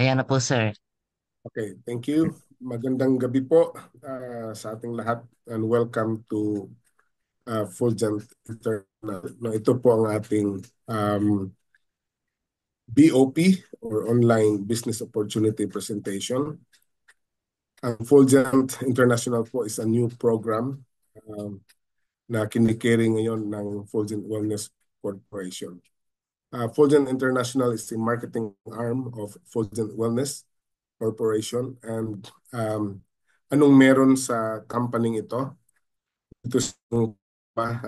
Ayan na po, sir. Okay, thank you. Magandang gabi po sa ating lahat and welcome to Fulgent International. No, ito po ang ating BOP or Online Business Opportunity Presentation. Ang Fulgent International po is a new program um, na kinikerry ngayon ng Fulgent Wellness Corporation. Fulgent International is the marketing arm of Fulgent Wellness Corporation and anong meron sa company ito? Ito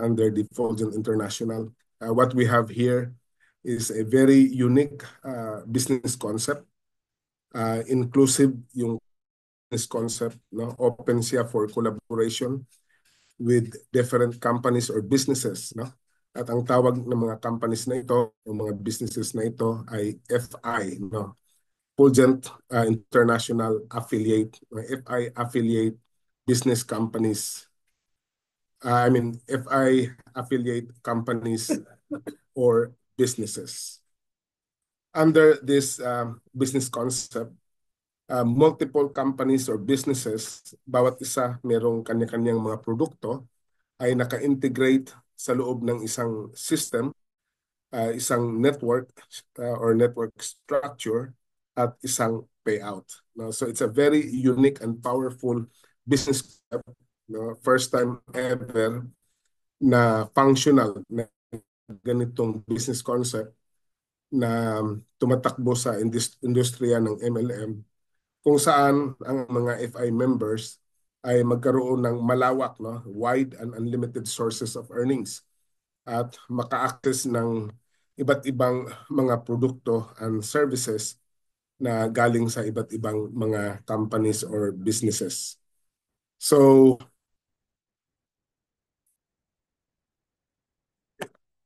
under the Fulgent International. What we have here is a very unique business concept. Inclusive yung business concept, no? Open siya for collaboration with different companies or businesses, no? At ang tawag ng mga companies na ito o mga businesses na ito ay FI, no? Fulgent International Affiliate, FI Affiliate Business Companies. FI Affiliate Companies or businesses. Under this business concept, multiple companies or businesses, bawat isa merong kanya-kanyang mga produkto, ay naka-integrate sa loob ng isang system, isang network or network structure at isang payout. No? So it's a very unique and powerful business concept. No? First time ever na functional na ganitong business concept na tumatakbo sa industriya ng MLM kung saan ang mga FI members ay magkaroon ng malawak, no, wide and unlimited sources of earnings at maka-access ng iba't ibang mga produkto and services na galing sa iba't ibang mga companies or businesses. So,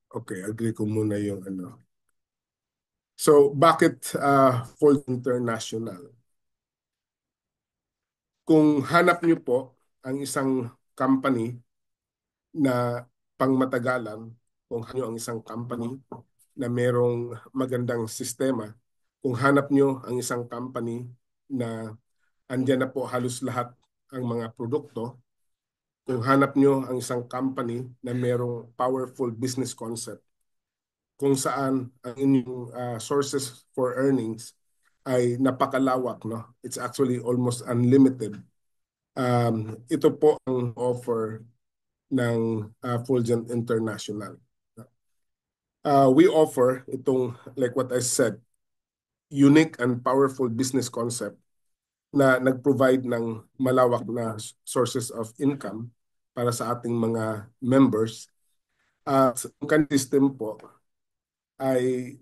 okay, agree ko muna yung ano. So, bakit Fold International? Kung hanap niyo po ang isang company na pangmatagalan, kung hanyo ang isang company na merong magandang sistema, kung hanap nyo ang isang company na andyan na po halos lahat ang mga produkto, kung hanap nyo ang isang company na merong powerful business concept, kung saan ang inyong sources for earnings ay napakalawak, no? It's actually almost unlimited. Ito po ang offer ng Fulgent International. We offer itong, like what I said, unique and powerful business concept na nag-provide ng malawak na sources of income para sa ating mga members. Ang kanilang system po ay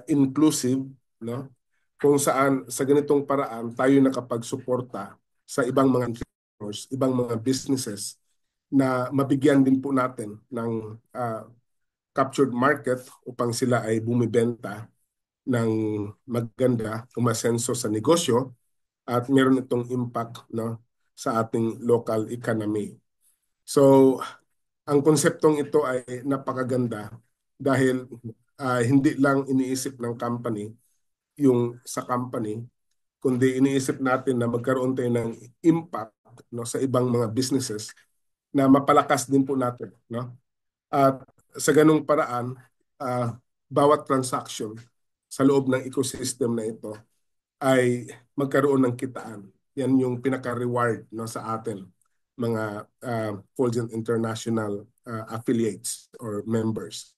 inclusive, no? Kung saan sa ganitong paraan tayo nakapagsuporta sa ibang mga entrepreneurs, ibang mga businesses na mabigyan din po natin ng captured market upang sila ay bumibenta ng maganda, umasenso sa negosyo at meron itong impact, no, sa ating local economy. So, ang konseptong ito ay napakaganda dahil hindi lang iniisip ng company yung sa company, kundi iniisip natin na magkaroon tayo ng impact, no, sa ibang mga businesses na mapalakas din po natin, no? At sa ganung paraan, bawat transaction sa loob ng ecosystem na ito ay magkaroon ng kitaan. Yan yung pinaka-reward, no, sa atin, mga Fulgent International affiliates or members.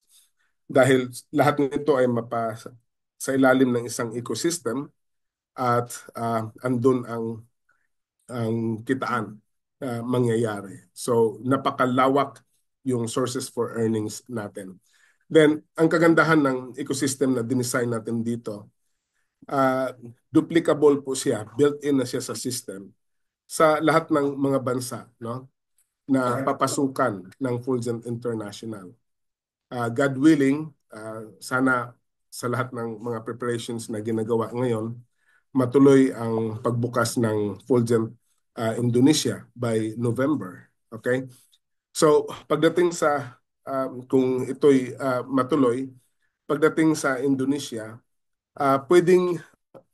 Dahil lahat nito ay sa ilalim ng isang ecosystem at andun ang kitaan mangyayari. So napakalawak yung sources for earnings natin. Then, ang kagandahan ng ecosystem na dinesign natin dito, duplicable po siya, built-in na siya sa system sa lahat ng mga bansa, no, na papasukan ng Fulgent International. God willing, sana sa lahat ng mga preparations na ginagawa ngayon, matuloy ang pagbukas ng Fulgent Indonesia by November. Okay? So, pagdating sa, kung ito'y matuloy, pagdating sa Indonesia, pwedeng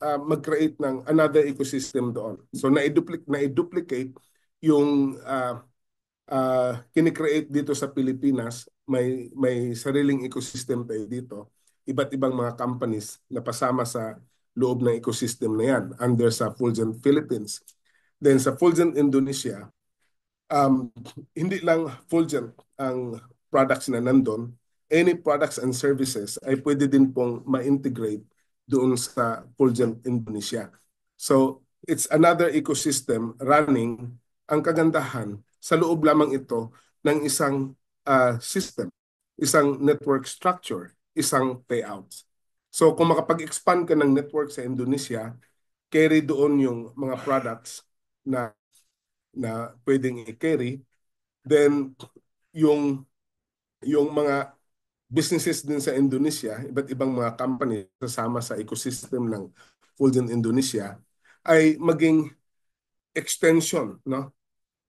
mag-create ng another ecosystem doon. So na-duplicate yung kinikreate dito sa Pilipinas, may sariling ecosystem tayo dito. Iba't ibang mga companies na pasama sa loob ng ecosystem na yan under sa Fulgent Philippines. Then sa Fulgent Indonesia, um, hindi lang Fulgent ang products na nandun, any products and services ay pwede din pong ma-integrate doon sa Fulgent Indonesia. So, it's another ecosystem running. Ang kagandahan, sa loob lamang ito ng isang system, isang network structure, isang payout. So, kung makapag-expand ka ng network sa Indonesia, carry doon yung mga products na pwedeng i-carry, then yung mga businesses din sa Indonesia, iba't ibang mga company kasama sa ecosystem ng Fulgent Indonesia ay maging extension, no,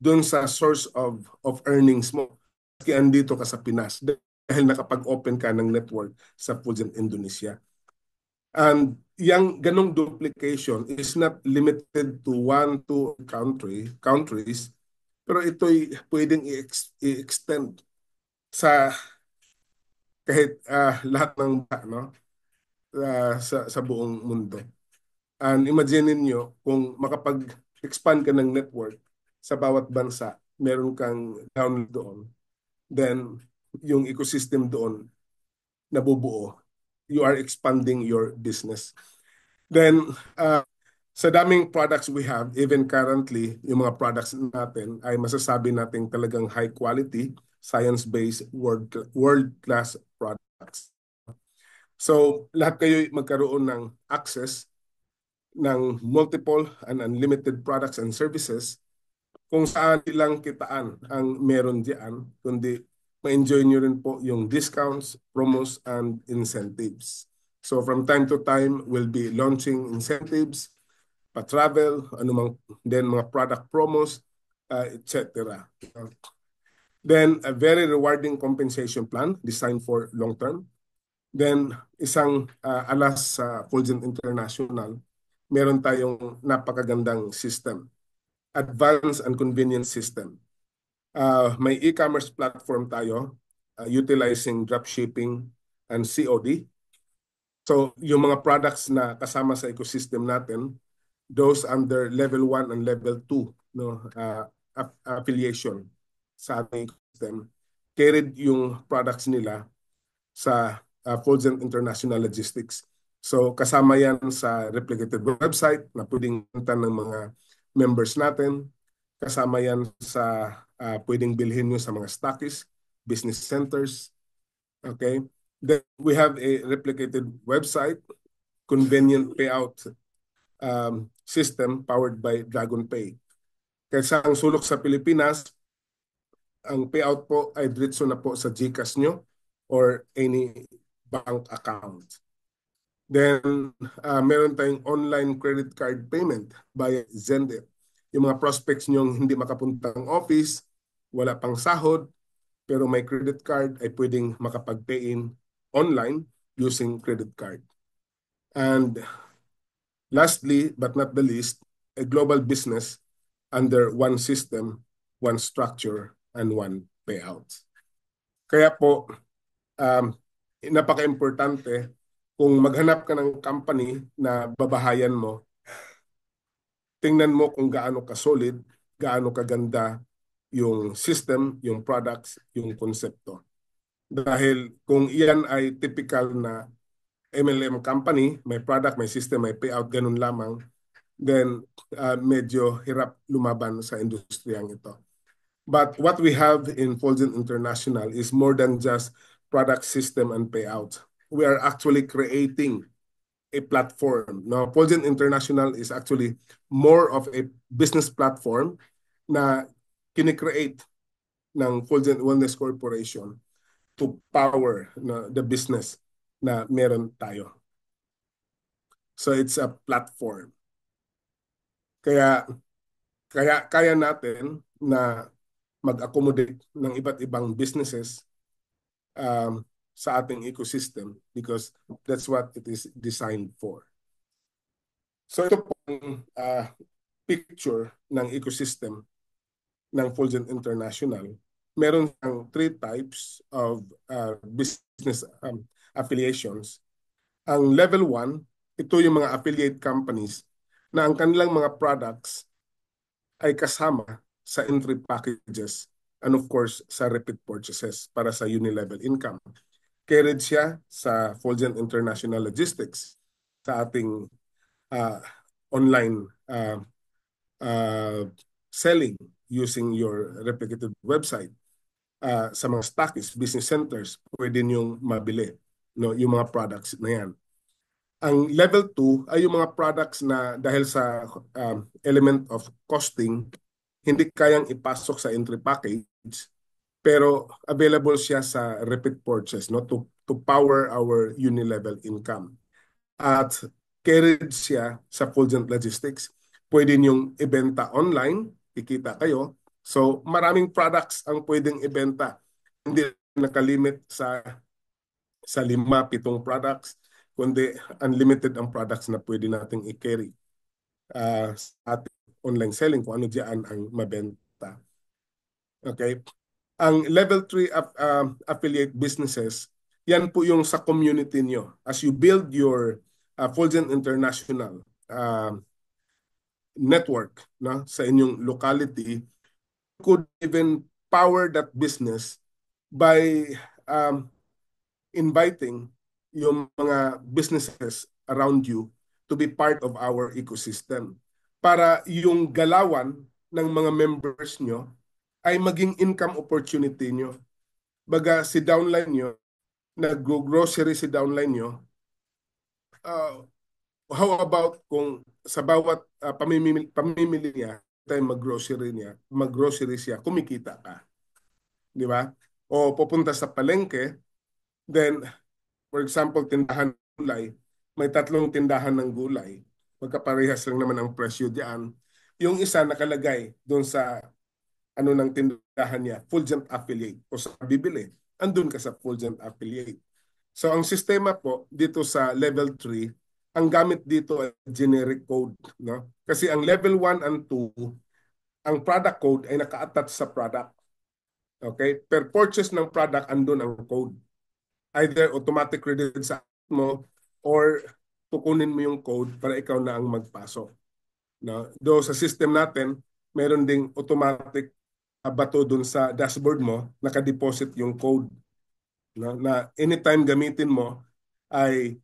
doon sa source of earnings mo kaya andito ka sa Pinas dahil nakapag-open ka ng network sa Fulgent Indonesia. And yung ganong duplication is not limited to one, two countries, pero ito'y pwedeng i-extend sa kahit lahat ng no, sa buong mundo. And imagine niyo kung makapag-expand ka ng network sa bawat bansa, meron kang download doon, then yung ecosystem doon nabubuo. You are expanding your business. Then, sa daming products we have, even currently, yung mga products natin ay masasabi natin talagang high quality, science-based, world-class products. So, lahat kayo magkaroon ng access ng multiple and unlimited products and services kung saan ilang kitaan ang meron diyan, kundi ma-enjoy nyo rin po yung discounts, promos, and incentives. So from time to time, we'll be launching incentives, pa-travel, anumang, then mga product promos, etc. Then a very rewarding compensation plan designed for long-term. Then isang alas sa Fulgent International, meron tayong napakagandang system, advanced and convenient system. May e-commerce platform tayo utilizing dropshipping and COD. So yung mga products na kasama sa ecosystem natin, those under level 1 and level 2 no, affiliation sa ating ecosystem, carried yung products nila sa Fulgent International Logistics. So kasama yan sa replicated website na pwedeng punta ng mga members natin. Kasama yan sa pwedeng bilhin nyo sa mga stockists, business centers. Okay? Then we have a replicated website, convenient payout system powered by DragonPay. Kaya ang sulok sa Pilipinas, ang payout po ay diretso na po sa GCash nyo or any bank account. Then, meron tayong online credit card payment via Zendesk. Yung mga prospects nyong hindi makapuntang office, wala pang sahod, pero may credit card ay pwedeng makapag-pay-in online using credit card. And lastly, but not the least, a global business under one system, one structure, and one payout. Kaya po, napaka-importante kung maghanap ka ng company na babahayan mo, tingnan mo kung gaano ka-solid, gaano kaganda yung system, yung products, yung konsepto. Dahil kung iyan ay typical na MLM company, may product, may system, may payout, ganun lamang, then medyo hirap lumaban sa industriyang ito. But what we have in Fulgent International is more than just product, system, and payout. We are actually creating a platform. Now, Fulgent International is actually more of a business platform na kinikreate ng Fulgent Wellness Corporation to power the business na meron tayo. So it's a platform. Kaya kaya natin na mag-accommodate ng iba't ibang businesses sa ating ecosystem because that's what it is designed for. So ito po ang picture ng ecosystem ng Fulgent International. Meron siyang three types of business affiliations. Ang level 1, ito yung mga affiliate companies na ang kanilang mga products ay kasama sa entry packages and of course sa repeat purchases para sa unilevel income. Carried siya sa Fulgent International Logistics sa ating uh, online uh, selling using your replicated website. Sa mga stockists, business centers, pwede niyong mabili yung mga products na yan. Ang level 2 ay yung mga products na dahil sa element of costing, hindi kayang ipasok sa entry package, pero available siya sa repeat purchase to power our unilevel income. At carried siya sa Fulgent Logistics. Pwede niyong ibenta online, kikita kayo. So maraming products ang pwedeng ibenta. Hindi nakalimit sa 5, 7 products, kundi unlimited ang products na pwede nating i-carry sa ating online selling kung ano diyan ang mabenta. Okay? Ang level 3 affiliate businesses, yan po yung sa community nyo. As you build your Fulgent International network sa inyong locality, you could even power that business by um, inviting yung mga businesses around you to be part of our ecosystem para yung galawan ng mga members nyo ay maging income opportunity nyo. Baga si downline nyo, nag-grocery si downline nyo, uh, how about kung sa bawat pamimili niya, tayo mag-grocery siya, kumikita ka. Di ba? O pupunta sa palengke, then for example, tindahan ng gulay, may 3 tindahan ng gulay. Magkaparehas lang naman ang presyo diyan. Yung isa nakalagay doon sa ano ng tindahan niya, Fulgent Affiliate. O sa bibili, andun ka sa Fulgent Affiliate. So ang sistema po dito sa level 3, ang gamit dito ay generic code. No? Kasi ang level 1 and 2, ang product code ay naka-attach sa product. Okay? Per purchase ng product, andun ang code. Either automatic credit sa mo or tukunin mo yung code para ikaw na ang magpasok. No? Though sa system natin, meron ding automatic bato dun sa dashboard mo, nakadeposit yung code. No? Na anytime gamitin mo ay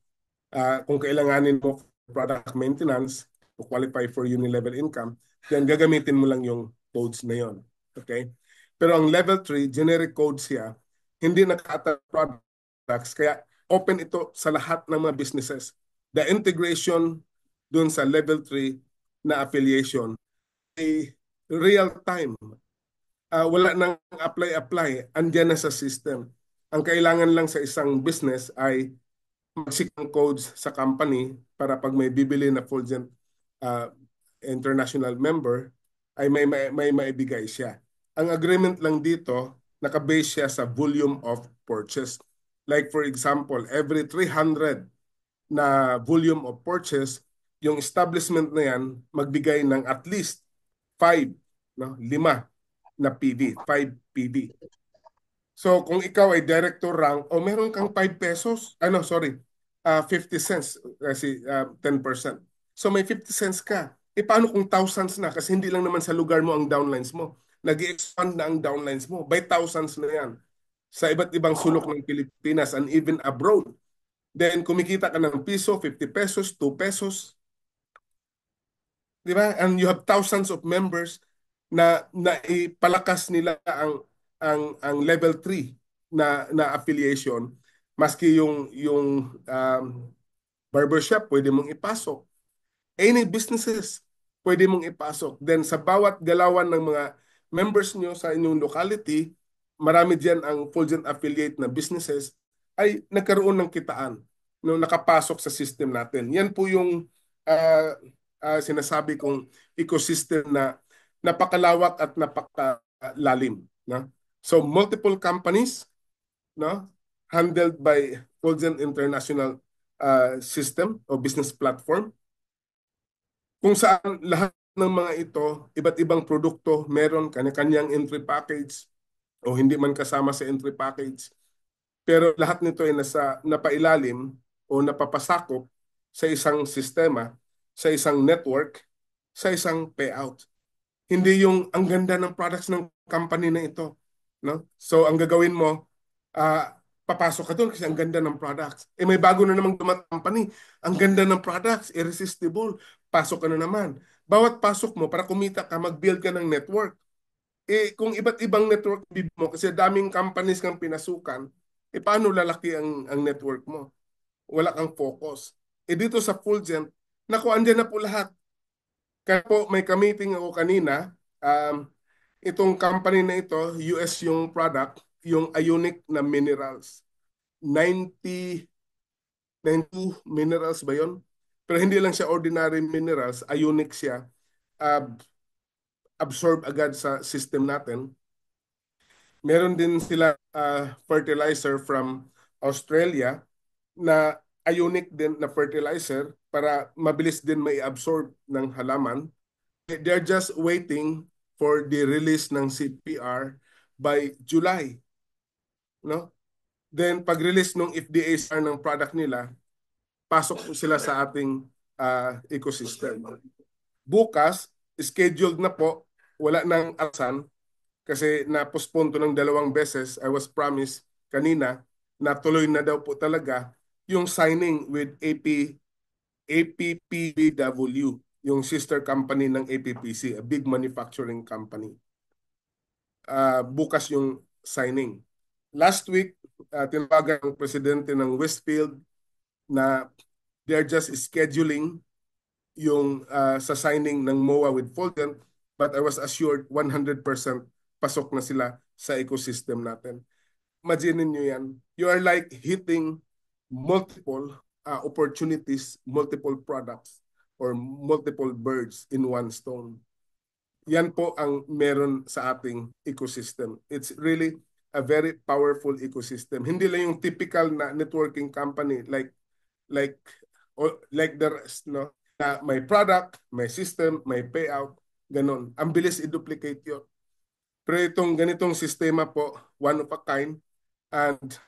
kung kailanganin mo product maintenance to qualify for unilevel income, then gagamitin mo lang yung codes na yon. Okay? Pero ang level 3, generic codes siya, hindi naka-attach products, kaya open ito sa lahat ng mga businesses. The integration dun sa level 3 na affiliation ay real time. Wala nang apply-apply, andyan na sa system. Ang kailangan lang sa isang business ay mag-seek ng codes sa company para pag may bibili na Fulgent uh, international member ay may maibigay siya. Ang agreement lang dito, nakabase siya sa volume of purchase. Like for example, every 300 na volume of purchase, yung establishment na yan magbigay ng at least 5, 5 na PV, 5 PV. So kung ikaw ay director rank o meron kang 5 pesos, 50 cents kasi 10%. So may 50 cents ka. E paano kung thousands na? Kasi hindi lang naman sa lugar mo ang downlines mo. Nag-expand na ang downlines mo. By thousands na yan. Sa iba't ibang sulok ng Pilipinas and even abroad. Then kumikita ka ng piso, 50 pesos, 2 pesos. Di ba? And you have thousands of members na naipalakas nila ang level 3 na affiliation, maski yung barbershop pwede mong ipasok. Any businesses pwede mong ipasok. Then sa bawat galawan ng mga members nyo sa inyong locality, marami diyan ang Fulgent affiliate na businesses ay nagkaroon ng kitaan no nakapasok sa system natin. Yan po yung sinasabi kong ecosystem na napakalawak at napakalalim. No? So multiple companies, no, handled by Fulgent International system o business platform. kung saan lahat ng mga ito, iba't ibang produkto, meron kanya-kanyang entry package o hindi man kasama sa entry package. Pero lahat nito ay napailalim o napapasakop sa isang sistema, sa isang network, sa isang payout. Hindi yung ang ganda ng products ng company na ito, no? So ang gagawin mo, papasok ka doon kasi ang ganda ng products. Eh may bago na namang dumating company, ang ganda ng products, irresistible. Pasok ka na naman. Bawat pasok mo para kumita ka, mag-build ka ng network. Eh kung iba't ibang network mo kasi daming companies kang pinasukan, eh paano lalaki ang network mo? Wala kang focus. Eh dito sa Fulgent, naku, andyan na po lahat. Kaya po may ka-meeting ako kanina, itong company na ito, US yung product, yung ionic na minerals. 90, 92 minerals ba yun? Pero hindi lang siya ordinary minerals, ionic siya. Uh, Absorb agad sa system natin. Meron din sila fertilizer from Australia na ionic din na fertilizer para mabilis din may absorb ng halaman. They're just waiting for the release ng CPR by July, no? Then pag-release ng FDA ng product nila, pasok po sila sa ating ecosystem. Bukas, scheduled na po, wala nang asan kasi na-postpone to ng 2 beses. I was promised kanina na tuloy na daw po talaga yung signing with APPBW, yung sister company ng APPC, a big manufacturing company. Bukas yung signing. Last week, tinawagan ng presidente ng Westfield na they're just scheduling yung sa signing ng MOA with Fulton, but I was assured 100% pasok na sila sa ecosystem natin. Imagine nyo yan. You are like hitting multiple opportunities, multiple products, or multiple birds in one stone. Yan po ang meron sa ating ecosystem. It's really a very powerful ecosystem. Hindi lang yung typical na networking company like like the rest, no? Na may product, may system, may payout, ganun. Ang bilis i-duplicate yun. Pero itong ganitong sistema po, one of a kind, and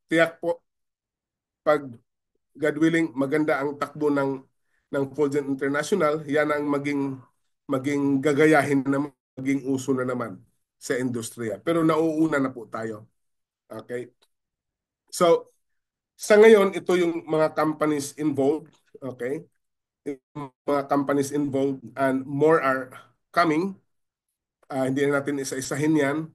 tiyak po, pag God willing, maganda ang takbo ng Fulgent International, yan ang maging gagayahin na maging uso na naman sa industriya. Pero nauuna na po tayo. Okay? So, sa ngayon, ito yung mga companies involved. Okay? Yung mga companies involved and more are coming. Hindi na natin isa-isahin yan.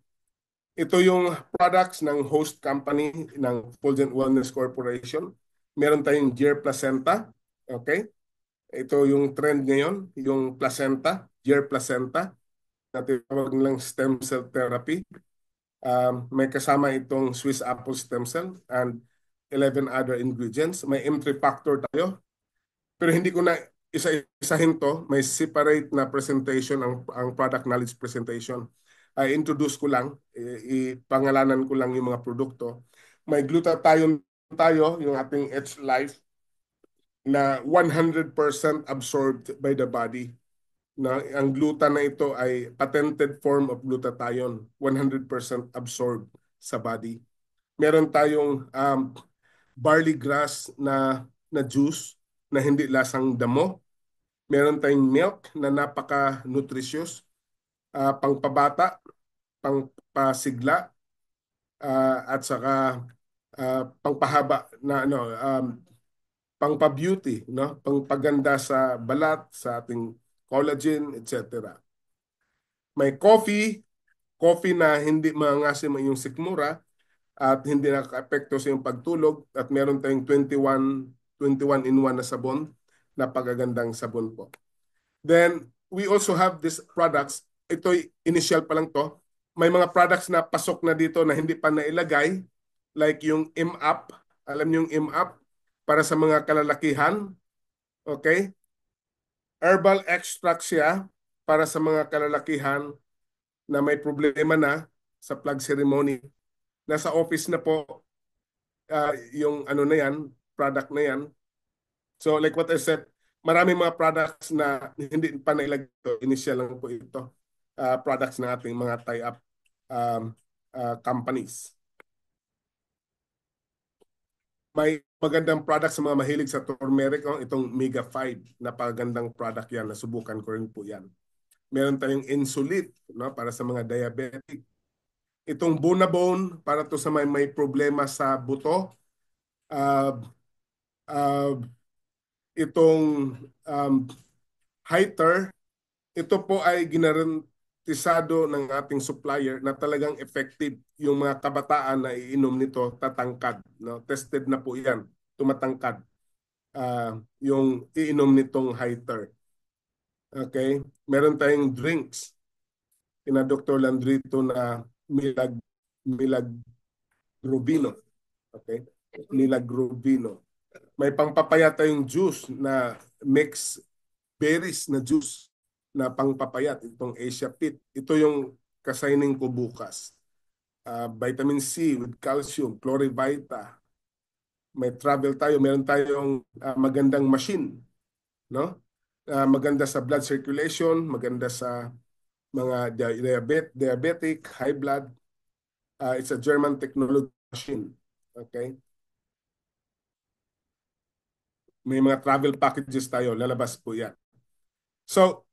Ito yung products ng host company ng Fulgent Wellness Corporation. Meron tayong Gear Placenta. Okay? Ito yung trend ngayon, yung placenta, Gear Placenta. Natawag lang stem cell therapy. May kasama itong Swiss apple stem cell and 11 other ingredients. May M3 factor tayo. Pero hindi ko na isa-isahin to. May separate na presentation ang product knowledge presentation. I introduce ko lang, ipangalanan ko lang yung mga produkto. May glutathione tayo, yung ating H Life na 100% absorbed by the body. Na ang gluta na ito ay patented form of glutathione, 100% absorbed sa body. Meron tayong barley grass na juice na hindi lasang damo. Meron tayong milk na napaka-nutritious, pangpabata, pangpasigla, at saka pangpahaba na pangpa-beauty, no? Pangpaganda sa balat, sa ating collagen, etc. May coffee na hindi mangangasim ang iyong sikmura at hindi nakaka-apekto sa iyong pagtulog at meron tayong 21 in 1 na sabon na pagagandang sabon po. Then, we also have these products. Ito, initial pa lang to. May mga products na pasok na dito na hindi pa nailagay, like yung M-Up. Alam niyo yung M-Up? Para sa mga kalalakihan. Okay? Herbal extract siya para sa mga kalalakihan na may problema na sa plug ceremony. Nasa office na po yung ano na yan, product na yan. So like what I said, maraming mga products na hindi pa nailagay ito. Initial lang po ito. Products ng ating mga tie-up um, companies. May magandang product sa mga mahilig sa turmeric, itong Mega 5. Napagandang product yan. Nasubukan ko rin po yan. Meron tayong Insulit, no, para sa mga diabetic. Itong Bonabone para to sa may problema sa buto. Uh, uh, itong Hiter, ito po ay ginarantisado ng ating supplier na talagang effective yung mga kabataan na iinom nito tatangkad. No? Tested na po yan, tumatangkad yung iinom nitong Hiter. Okay? Meron tayong drinks. Ina Dr. Landrito na Milag Rubino. Okay? Milag Rubino. May pangpapaya tayong juice na mix berries na juice na pangpapayat, itong Asia Pit. Ito yung kasigning ko bukas. Vitamin C with calcium, Chlorivita. May travel tayo, meron tayong magandang machine, no? Maganda sa blood circulation, maganda sa mga diabetic, high blood. It's a German technology machine. Okay? May mga travel packages tayo, lalabas po yan. So,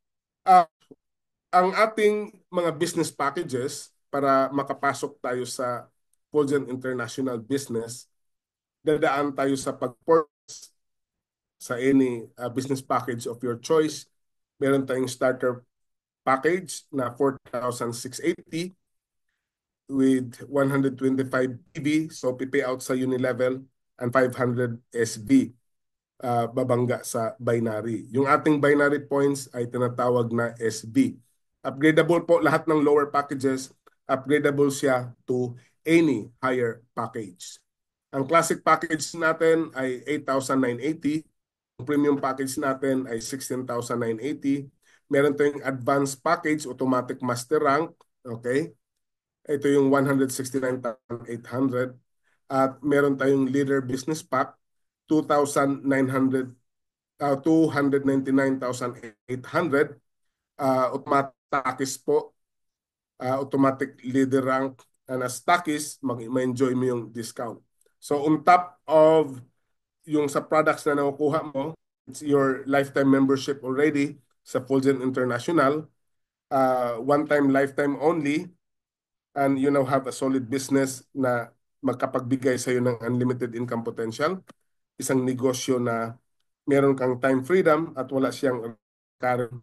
ang ating mga business packages para makapasok tayo sa Fulgent International Business, dadaan tayo sa pag-purchase sa any business package of your choice. Meron tayong starter package na 4,680 with 125 PB, so pay-out sa Unilevel, and 500 SB. Babangga sa binary. Yung ating binary points ay tinatawag na SB. Upgradable po lahat ng lower packages, upgradable siya to any higher package. Ang classic package natin ay 8,980. Ang premium package natin ay 16,980. Meron tayong advanced package, automatic master rank. Okay? Ito yung 169,800. At meron tayong leader business pack, 2,900, 299,800. Automatic po, automatic leader rank, and as stockist, ma-enjoy mo yung discount. So on top of yung sa products na nakukuha mo, it's your lifetime membership already sa Fulgent International, one-time lifetime only, and you now have a solid business na magkapagbigay sa iyo ng unlimited income potential. Isang negosyo na meron kang time freedom at wala siyang current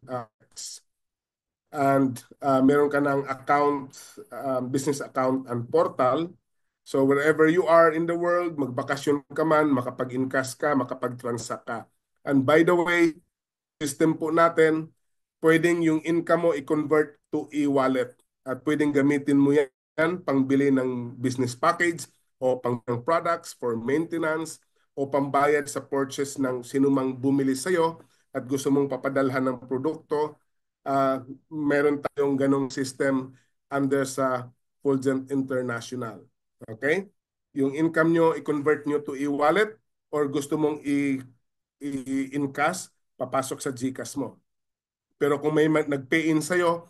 and meron ka ng account, business account and portal. So wherever you are in the world, magbakasyon ka man, makapag-encash ka, makapag-transact ka. And by the way, system po natin, pwedeng yung income mo i-convert to e-wallet at pwedeng gamitin mo yan pangbili ng business package o pang products for maintenance o pambayad sa purchase ng sinumang bumili sa'yo at gusto mong papadalhan ng produkto. Meron tayong ganong system under sa Fulgent International. Okay? Yung income nyo, i-convert nyo to e-wallet or gusto mong i-encash, papasok sa GCash mo. Pero kung may nag-pay in sa'yo,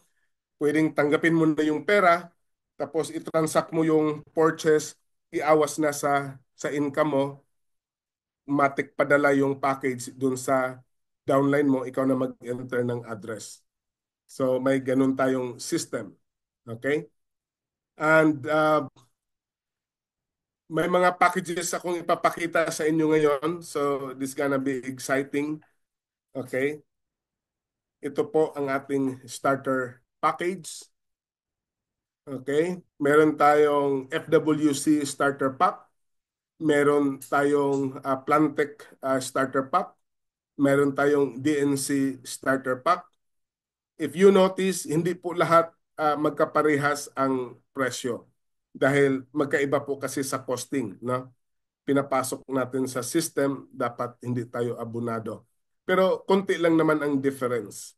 pwedeng tanggapin mo na yung pera, tapos i-transact mo yung purchase, iawas na sa income mo, matik padala yung package dun sa downline mo, ikaw na mag-enter ng address. So may ganun tayong system. Okay? And may mga packages akong ipapakita sa inyo ngayon. So this gonna be exciting. Okay? Ito po ang ating starter package. Okay? Meron tayong FWC starter pack. Meron tayong Plantec starter pack. Meron tayong DNC starter pack. If you notice, hindi po lahat magkaparehas ang presyo dahil magkaiba po kasi sa costing, no? Pinapasok natin sa system, dapat hindi tayo abunado. Pero konti lang naman ang difference.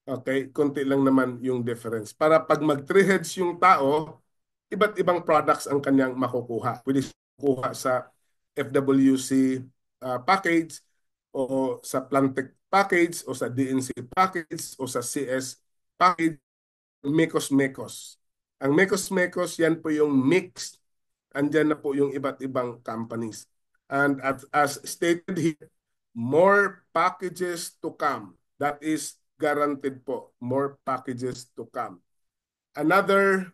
Okay? Konti lang naman yung difference. Para pag mag-three heads yung tao, iba't ibang products ang kanyang makukuha. Pwede kuha sa FWC package o sa Plantec package o sa DNC package o sa CS package, Mekos-Mekos. Ang Mekos-Mekos, yan po yung mix. Andyan na po yung iba't ibang companies. And as stated here, more packages to come. That is guaranteed po. More packages to come. Another,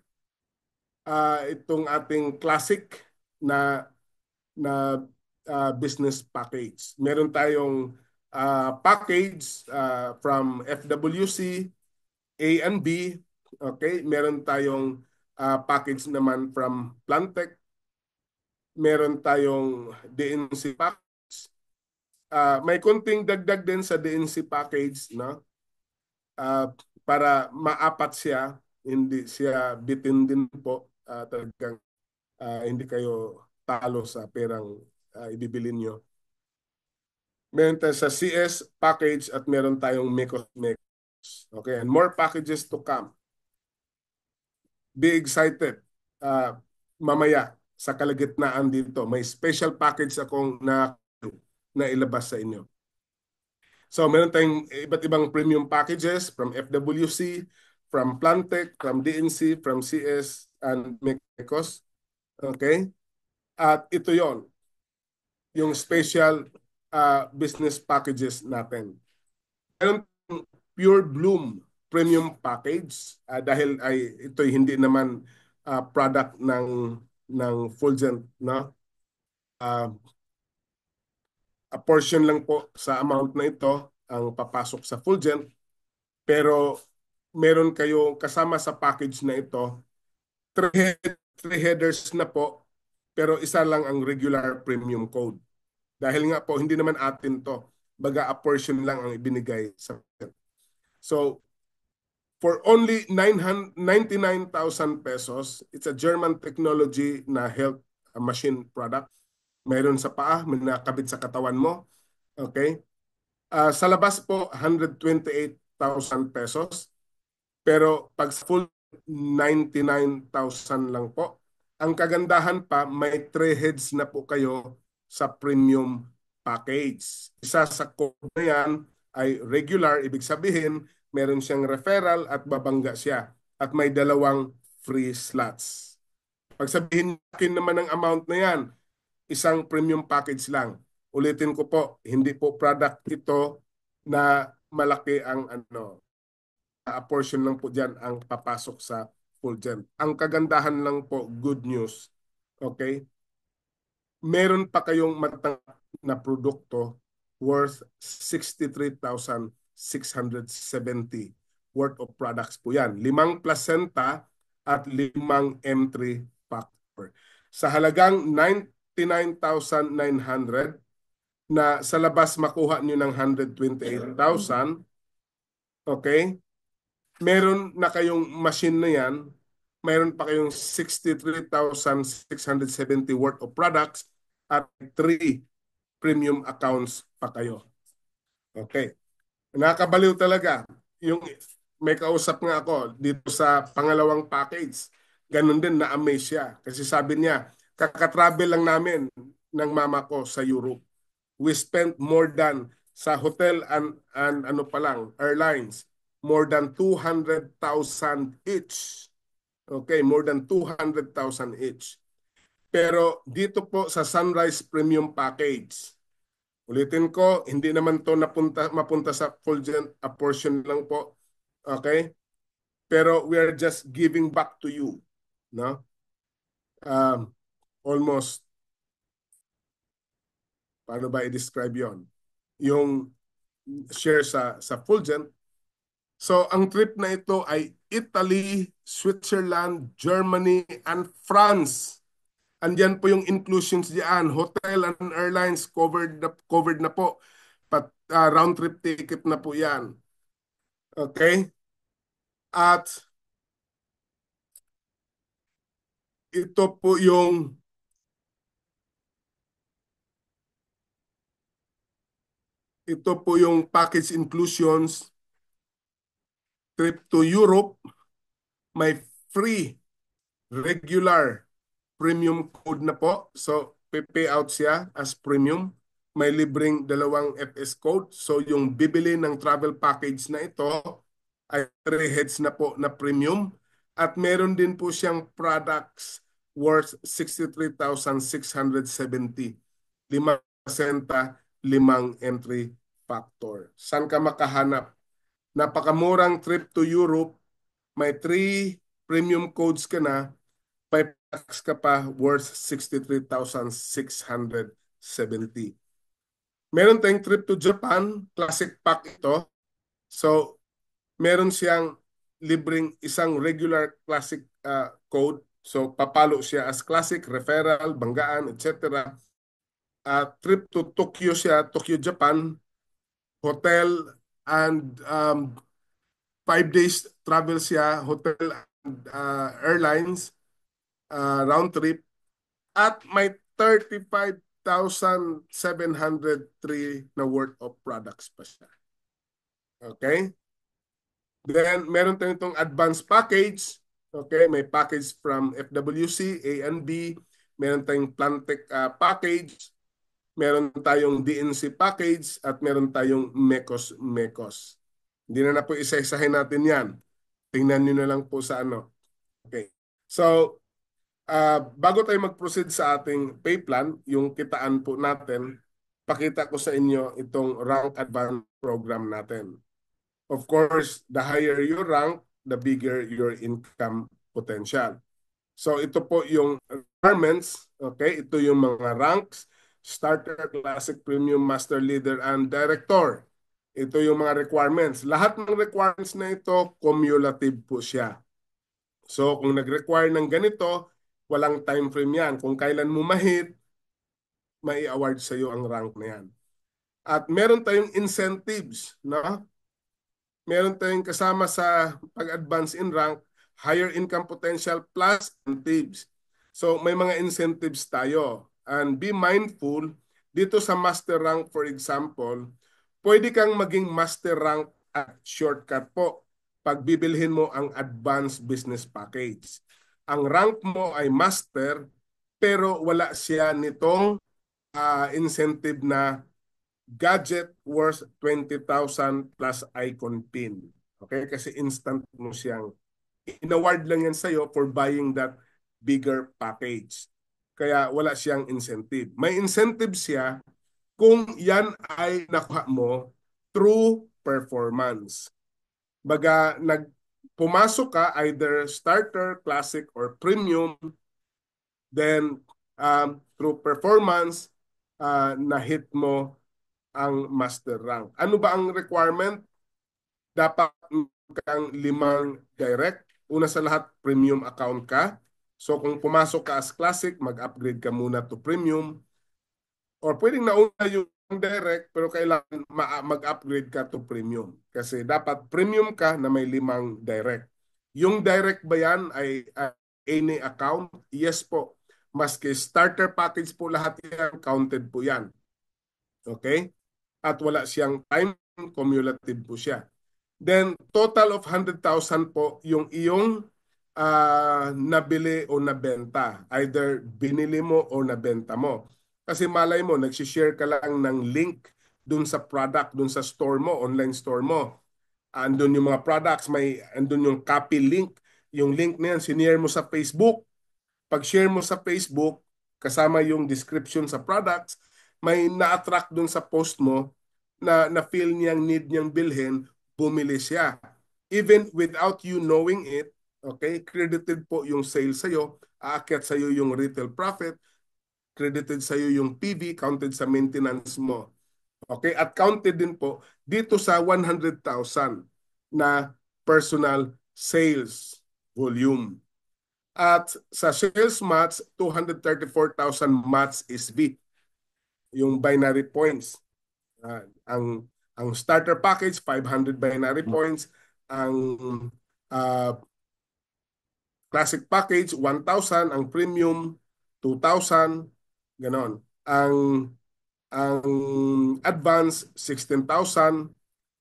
itong ating classic na business package. Meron tayong package from FWC, A and B. Okay, meron tayong package naman from Plantech. Meron tayong DNC package. May konting dagdag din sa DNC package, no? Para maapat siya, hindi siya bitin din po. Talagang hindi kayo talo sa perang ibibili nyo. Meron tayo sa CS package at meron tayong Mekos. Okay, and more packages to come. Be excited. Mamaya sa kalagitnaan dito, may special package akong na ilabas sa inyo. So meron tayong iba't ibang premium packages from FWC, from Plantech, from DNC, from CS, and Mekos. Okay? At ito yon yung special business packages natin. Meron Pure Bloom premium package dahil ay ito'y hindi naman product ng Fulgent, no? A portion lang po sa amount na ito ang papasok sa Fulgent, pero meron kayo kasama sa package na ito, three headers na po, pero isa lang ang regular premium code. Dahil nga po, hindi naman atin to. Baga, a portion lang ang ibinigay sa Fulgent. So, for only 99,000 pesos, it's a German technology na health machine product. Mayroon sa paa, may nakabit sa katawan mo. Okay? Sa labas po, 128,000 pesos. Pero pag full, 99,000 lang po. Ang kagandahan pa, may 3 heads na po kayo sa premium package. Isa sa code na yan ay regular, ibig sabihin, meron siyang referral at babangga siya. At may 2 free slots. Pag sabihin naman ng amount na yan, isang premium package lang. Ulitin ko po, hindi po product ito na malaki ang a portion lang po dyan ang papasok sa Fulgent. Ang kagandahan lang po, good news. Okay? Meron pa kayong matanggap na produkto worth 63,670 worth of products po yan. 5 placenta at 5 M3 factor. Sa halagang 99,900 na sa labas makuha nyo ng 128,000, okay? Meron na kayong machine na yan, mayroon pa kayong 63,670 worth of products at 3 premium accounts pa kayo. Okay. Nakakabaliw talaga. May kausap nga ako dito sa pangalawang package. Ganun din, na-amaze siya. Kasi sabi niya, kakatravel lang namin ng mama ko sa Europe. We spent more than sa hotel and ano pa lang, airlines, more than 200,000 each. Okay, more than 200,000 each. Pero dito po sa Sunrise Premium Package, ulitin ko, hindi naman to mapunta sa Fulgent, a portion lang po. Okay? Pero we are just giving back to you. No? Almost, paano ba i-describe yon? Yung share sa Fulgent. So, ang trip na ito ay Italy, Switzerland, Germany, and France. Andyan po yung inclusions diyan. Hotel and airlines covered na po. Round trip ticket na po yan. Okay? At ito po yung package inclusions. Trip to Europe, may free regular premium code na po. So, pay out siya as premium. may libreng 2 FS code. So yung bibili ng travel package na ito ay 3 heads na po na premium. At meron din po siyang products worth 63,670. 5%, 5 entry factor. Saan ka makahanap? Napakamurang trip to Europe, may 3 premium codes ka na, 5 packs ka pa worth 63,670. Meron tayong trip to Japan, classic pack ito. So, meron siyang libreng isang regular classic code. So, papalo siya as classic, referral, banggaan, etc. Trip to Tokyo siya, Tokyo, Japan, hotel and 5 days travel siya, hotel and airlines, round trip. At may 35,703 na worth of products pa siya. Okay? Then, meron tayong itong advanced package. Okay? May package from FWC, A and B. Meron tayong Plantech package. Meron tayong DNC package. At meron tayong MECOS. Hindi na po isa-isahin natin yan. Tingnan nyo na lang po sa ano. Okay. So, bago tayo mag-proceed sa ating pay plan, yung kitaan po natin, pakita ko sa inyo itong rank advance program natin. Of course, the higher your rank, the bigger your income potential. So ito po yung requirements, okay? Ito yung mga ranks, starter, classic, premium, master, leader, and director. Ito yung mga requirements. Lahat ng requirements na ito, cumulative po siya. So kung nag-require ng ganito, walang time frame yan. Kung kailan mo ma-hit, may award sa iyo ang rank na yan. At meron tayong incentives, no? Meron tayong kasama sa pag-advance in rank, higher income potential plus incentives. So may mga incentives tayo. And be mindful, dito sa master rank for example, pwede kang maging master rank at shortcut po pag bibilhin mo ang advanced business package. Ang rank mo ay master pero wala siya nitong incentive na gadget worth 20,000 plus icon pin. Okay? Kasi instant mo siyang in-award lang yan sa'yo for buying that bigger package. Kaya wala siyang incentive. May incentive siya kung yan ay nakuha mo through performance. Baga, pumasok ka either starter, classic, or premium, then through performance, na-hit mo ang master rank. Ano ba ang requirement? Dapat kang 5 direct. Una sa lahat, premium account ka. So kung pumasok ka as classic, mag-upgrade ka muna to premium. Or pwedeng nauna yung direct, pero kailangan mag-upgrade ka to premium. Kasi dapat premium ka na may 5 direct. Yung direct ba yan ay any account? Yes po. Maski starter package po lahat yan, counted po yan. Okay? At wala siyang time, cumulative po siya. Then, total of 100,000 po yung iyong nabili o nabenta. Either binili mo o nabenta mo. Kasi malay mo, nagsishare ka lang ng link dun sa product, dun sa store mo, online store mo. Andun yung mga products, andun yung copy link. Yung link na yan, sinare mo sa Facebook. Pag-share mo sa Facebook, kasama yung description sa products, may na-attract dun sa post mo na feel niyang need niyang bilhin, bumili siya. Even without you knowing it, okay, credited po yung sales sa'yo, aakyat sa'yo yung retail profit, credited sa'yo yung PV, counted sa maintenance mo. Okay, at counted din po dito sa 100,000 na personal sales volume. At sa sales match, 234,000 match is V. Yung binary points. Ang starter package, 500 binary points. Ang classic package, 1,000. Ang premium, 2,000. Ganon. Ang advance, 16,000.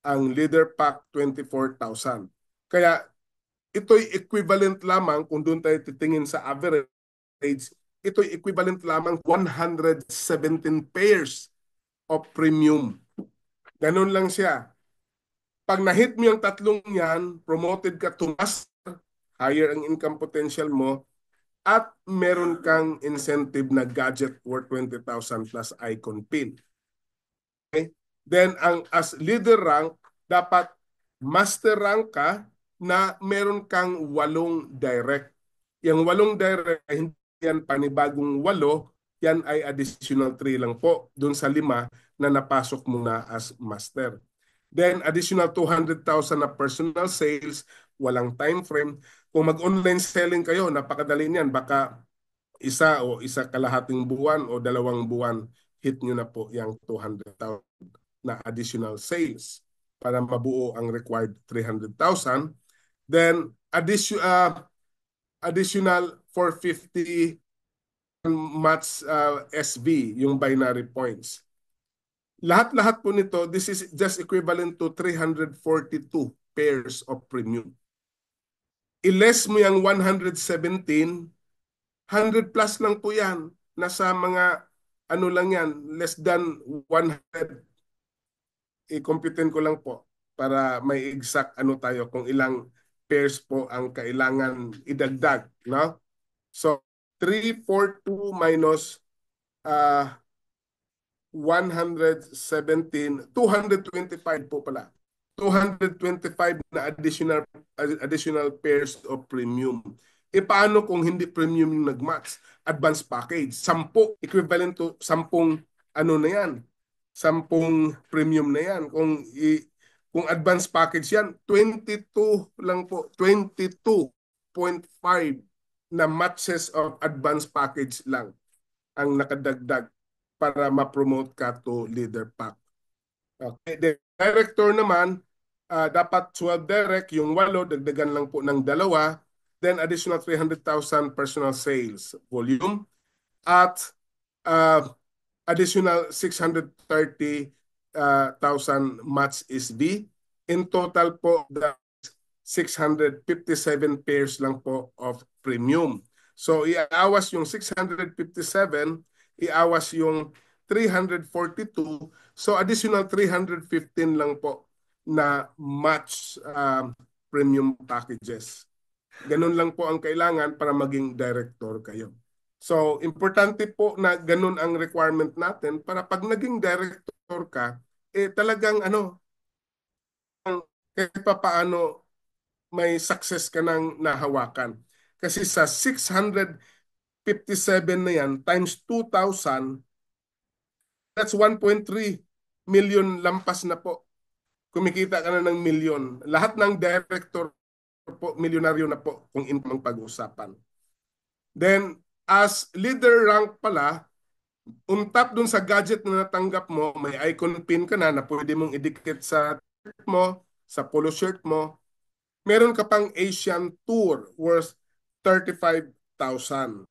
Ang leader pack, 24,000. Kaya ito'y equivalent lamang kung doon tayo titingin sa average, ito'y equivalent lamang 117 pairs of premium. Ganun lang siya. Pag na-hit mo yung tatlong yan, promoted ka to master, higher ang income potential mo, at meron kang incentive na gadget worth 20,000 plus icon pin. Okay? Then, as leader rank, dapat master rank ka na meron kang 8 direct. Yung 8 direct, hindi yan panibagong 8, yan ay additional 3 lang po dun sa 5 na napasok mo na as master. Then, additional 200,000 na personal sales, walang time frame. Kung mag-online selling kayo, napakadali niyan. Baka isa o isa kalahating buwan o 2 buwan, hit nyo na po yung 200,000 na additional sales para mabuo ang required 300,000. Then, additional 450 match SV, yung binary points. Lahat-lahat po nito, this is just equivalent to 342 pairs of premium. I-less mo yung 117, 100 plus lang po yan. Nasa mga, ano lang yan, less than 100. I-computein ko lang po para may exact ano tayo kung ilang pairs po ang kailangan idagdag. No? So, 342 minus uh, 117, 225 po pala. 225 na additional pairs of premium. E paano kung hindi premium yung nag-match? Advanced package. 10, equivalent to 10 ano na yan. 10 premium na yan. Kung advanced package yan, 22 lang po. 22.5 na matches of advanced package lang ang nakadagdag para ma-promote ka to leader pack. Okay. The director naman, dapat 12 direct, yung 8, dagdagan lang po ng 2, then additional 300,000 personal sales volume, at additional 630,000 match SB. In total po, the 657 pairs lang po of premium. So, iawas yung 657, iawas yung 342. So, additional 315 lang po na match premium packages. Ganun lang po ang kailangan para maging director kayo. So, importante po na ganun ang requirement natin para pag naging director ka, talagang kahit pa paano may success ka nang nahawakan. Kasi sa 657 na yan, times 2,000, that's 1.3 million lampas na po. Kumikita ka na ng milyon. Lahat ng director po, milyonaryo na po kung income pag-uusapan. Then, as leader rank pala, untap dun sa gadget na natanggap mo, may icon pin ka na pwede mong idikit sa shirt mo, sa polo shirt mo. Meron ka pang Asian Tour worth 35,000.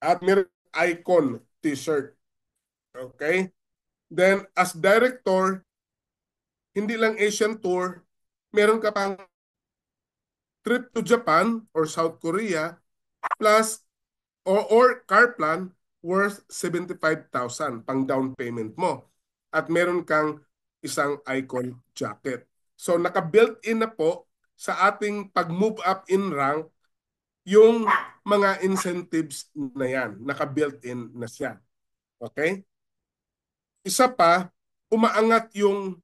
At meron icon t-shirt. Okay? Then, as director, hindi lang Asian Tour, meron ka pang trip to Japan or South Korea plus or car plan worth 75,000 pang down payment mo. At meron kang isang icon jacket. So naka-built-in na po sa ating pag-move up in rank yung mga incentives na yan. Naka-built-in na siya. Okay? Isa pa, umaangat yung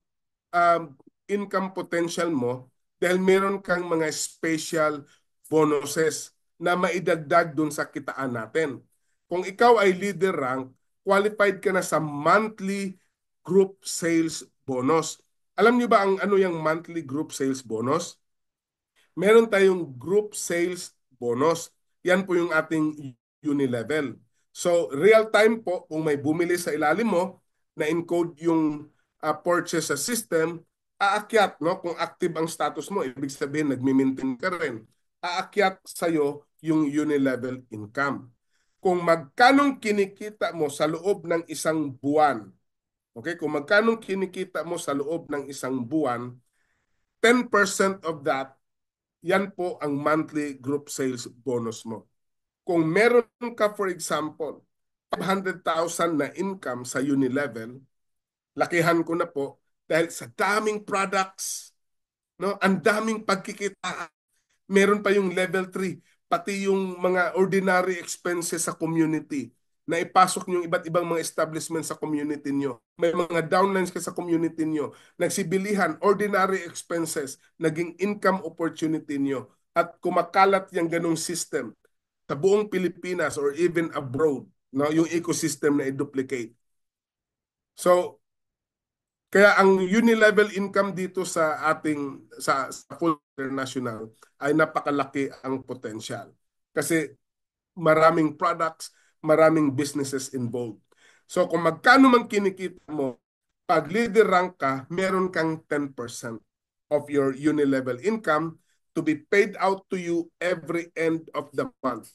income potential mo dahil meron kang mga special bonuses na maidagdag dun sa kitaan natin. Kung ikaw ay leader rank, qualified ka na sa monthly group sales bonus. Alam niyo ba ang ano yung monthly group sales bonus? Meron tayong group sales bonus. Yan po yung ating unilevel. So, real time po, kung may bumili sa ilalim mo, na encode yung purchase sa system, aakyat, no? Kung active ang status mo, ibig sabihin, nagmi-maintain ka rin. Aakyat sa'yo yung unilevel income. Kung magkanong kinikita mo sa loob ng isang buwan, okay? Kung magkanong kinikita mo sa loob ng isang buwan, 10% of that, yan po ang monthly group sales bonus mo. Kung meron ka, for example, 500,000 na income sa unilevel, Lakihan ko na po dahil sa daming products, no? Ang daming pagkikita. Meron pa yung level 3, pati yung mga ordinary expenses sa community na ipasok yung iba't ibang mga establishment sa community nyo. May mga downlines ka sa community nyo. Nagsibilihan, ordinary expenses, naging income opportunity nyo. At kumakalat yung ganong system sa buong Pilipinas or even abroad, no? Yung ecosystem na i-duplicate. So, kaya ang uni-level income dito sa ating sa full international ay napakalaki ang potential. Kasi maraming products, maraming businesses involved. So kung magkano man kinikita mo, pag leader rank ka, meron kang 10% of your uni-level income to be paid out to you every end of the month.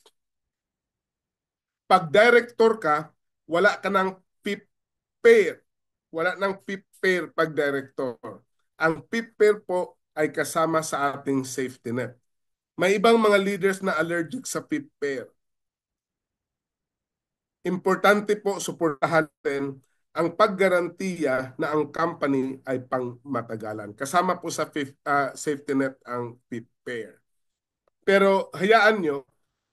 Pag director ka, wala ka ng fifth pair. Wala ng fifth pair pag director. Ang fifth pair po ay kasama sa ating safety net. May ibang mga leaders na allergic sa fifth pair. Importante po suportahan natin ang paggarantiya na ang company ay pangmatagalan. Kasama po sa safety net ang fifth pair. Pero hayaan nyo,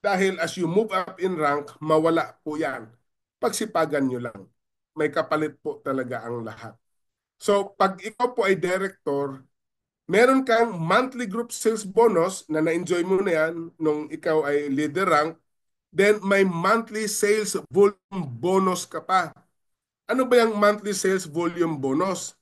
dahil as you move up in rank, mawala po yan. Pagsipagan nyo lang. May kapalit po talaga ang lahat. So, pag ikaw po ay director, meron kang monthly group sales bonus na na-enjoy mo na yan nung ikaw ay leader rank, then may monthly sales volume bonus ka pa. Ano ba yung monthly sales volume bonus?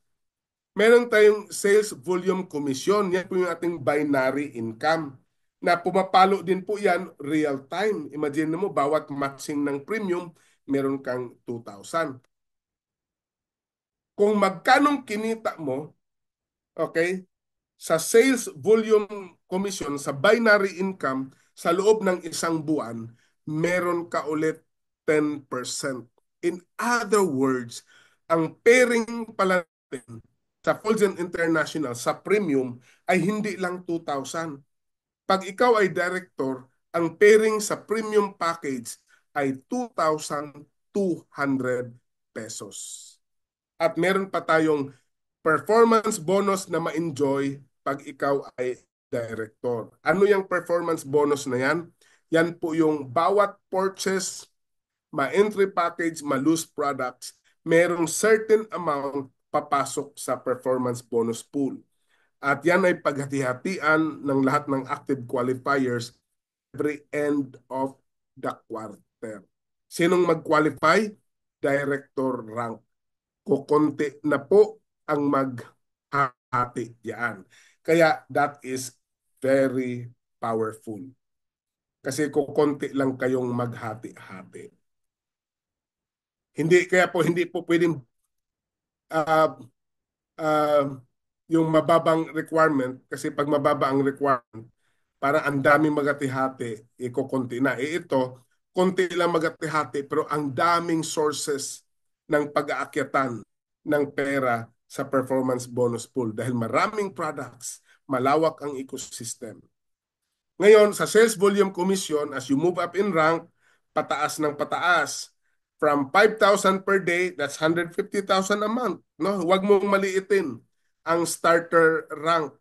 Meron tayong sales volume commission. Yan po yung ating binary income na pumapalo din po yan real time. Imagine mo, bawat matching ng premium, meron kang 2,000. Kung magkanong kinita mo, okay, sa sales volume commission, sa binary income, sa loob ng isang buwan, meron ka ulit 10%. In other words, ang pairing pala natin sa Fulgent International sa premium ay hindi lang 2,000. Pag ikaw ay director, ang pairing sa premium package ay 2,200 pesos. At meron pa tayong performance bonus na ma-enjoy pag ikaw ay director. Ano yung performance bonus na yan? Yan po yung bawat purchase, ma-entry package, ma-loose products, merong certain amount papasok sa performance bonus pool. At yan ay paghati-hatian ng lahat ng active qualifiers every end of the quarter. Sinong mag-qualify? Director rank. Kukonti na po ang maghati yan. Kaya that is very powerful. Kasi kukonti lang kayong maghati-hati. Hindi po pwedeng uh, uh, yung mababang requirement kasi pag mababa ang requirement, parang ang daming magati-hati, ikukunti na. Ito, konti lang magati-hati pero ang daming sources ng pag-aakyatan ng pera sa performance bonus pool dahil maraming products, malawak ang ecosystem. Ngayon, sa sales volume commission, as you move up in rank, pataas ng pataas. From 5,000 per day, that's 150,000 a month. No? Huwag mong maliitin ang starter rank.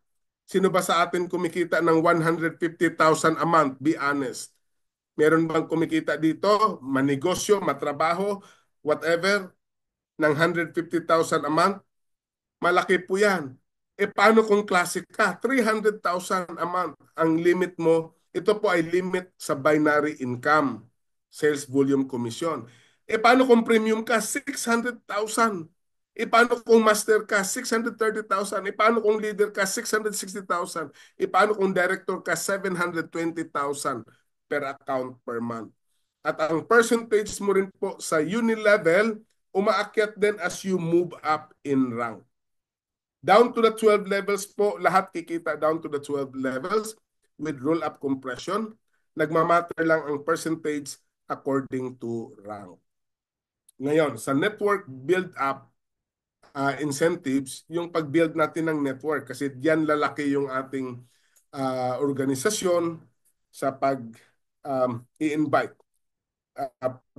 Sino ba sa atin kumikita ng 150,000 a month? Be honest. Meron bang kumikita dito? Manegosyo, matrabaho, whatever, ng 150,000 a month? Malaki po yan. E paano kung classic ka? 300,000 a month ang limit mo. Ito po ay limit sa binary income, sales volume commission. E paano kung premium ka? 600,000. E paano kung master ka? 630,000. E paano kung leader ka? 660,000. E paano kung director ka? 720,000 per account per month. At ang percentage mo rin po sa uni-level, umaakyat din as you move up in rank. Down to the 12 levels po, lahat kikita down to the 12 levels with roll-up compression. Nagmamatter lang ang percentage according to rank. Ngayon, sa network build-up incentives, yung pag-build natin ng network kasi diyan lalaki yung ating organisasyon sa pag-i-invite,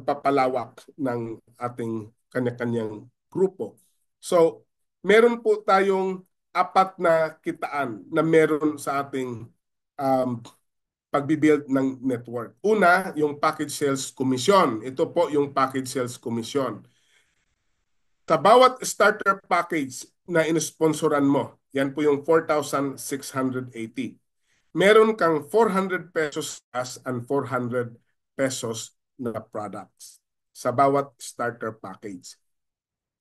papalawak ng ating kanya-kanyang grupo. So, meron po tayong apat na kitaan na meron sa ating um, pagbibuild ng network. Una, yung package sales commission. Ito po yung package sales commission. Sa bawat starter package na inisponsoran mo, yan po yung 4,680. Meron kang 400 pesos cash and 400 pesos na products sa bawat starter package.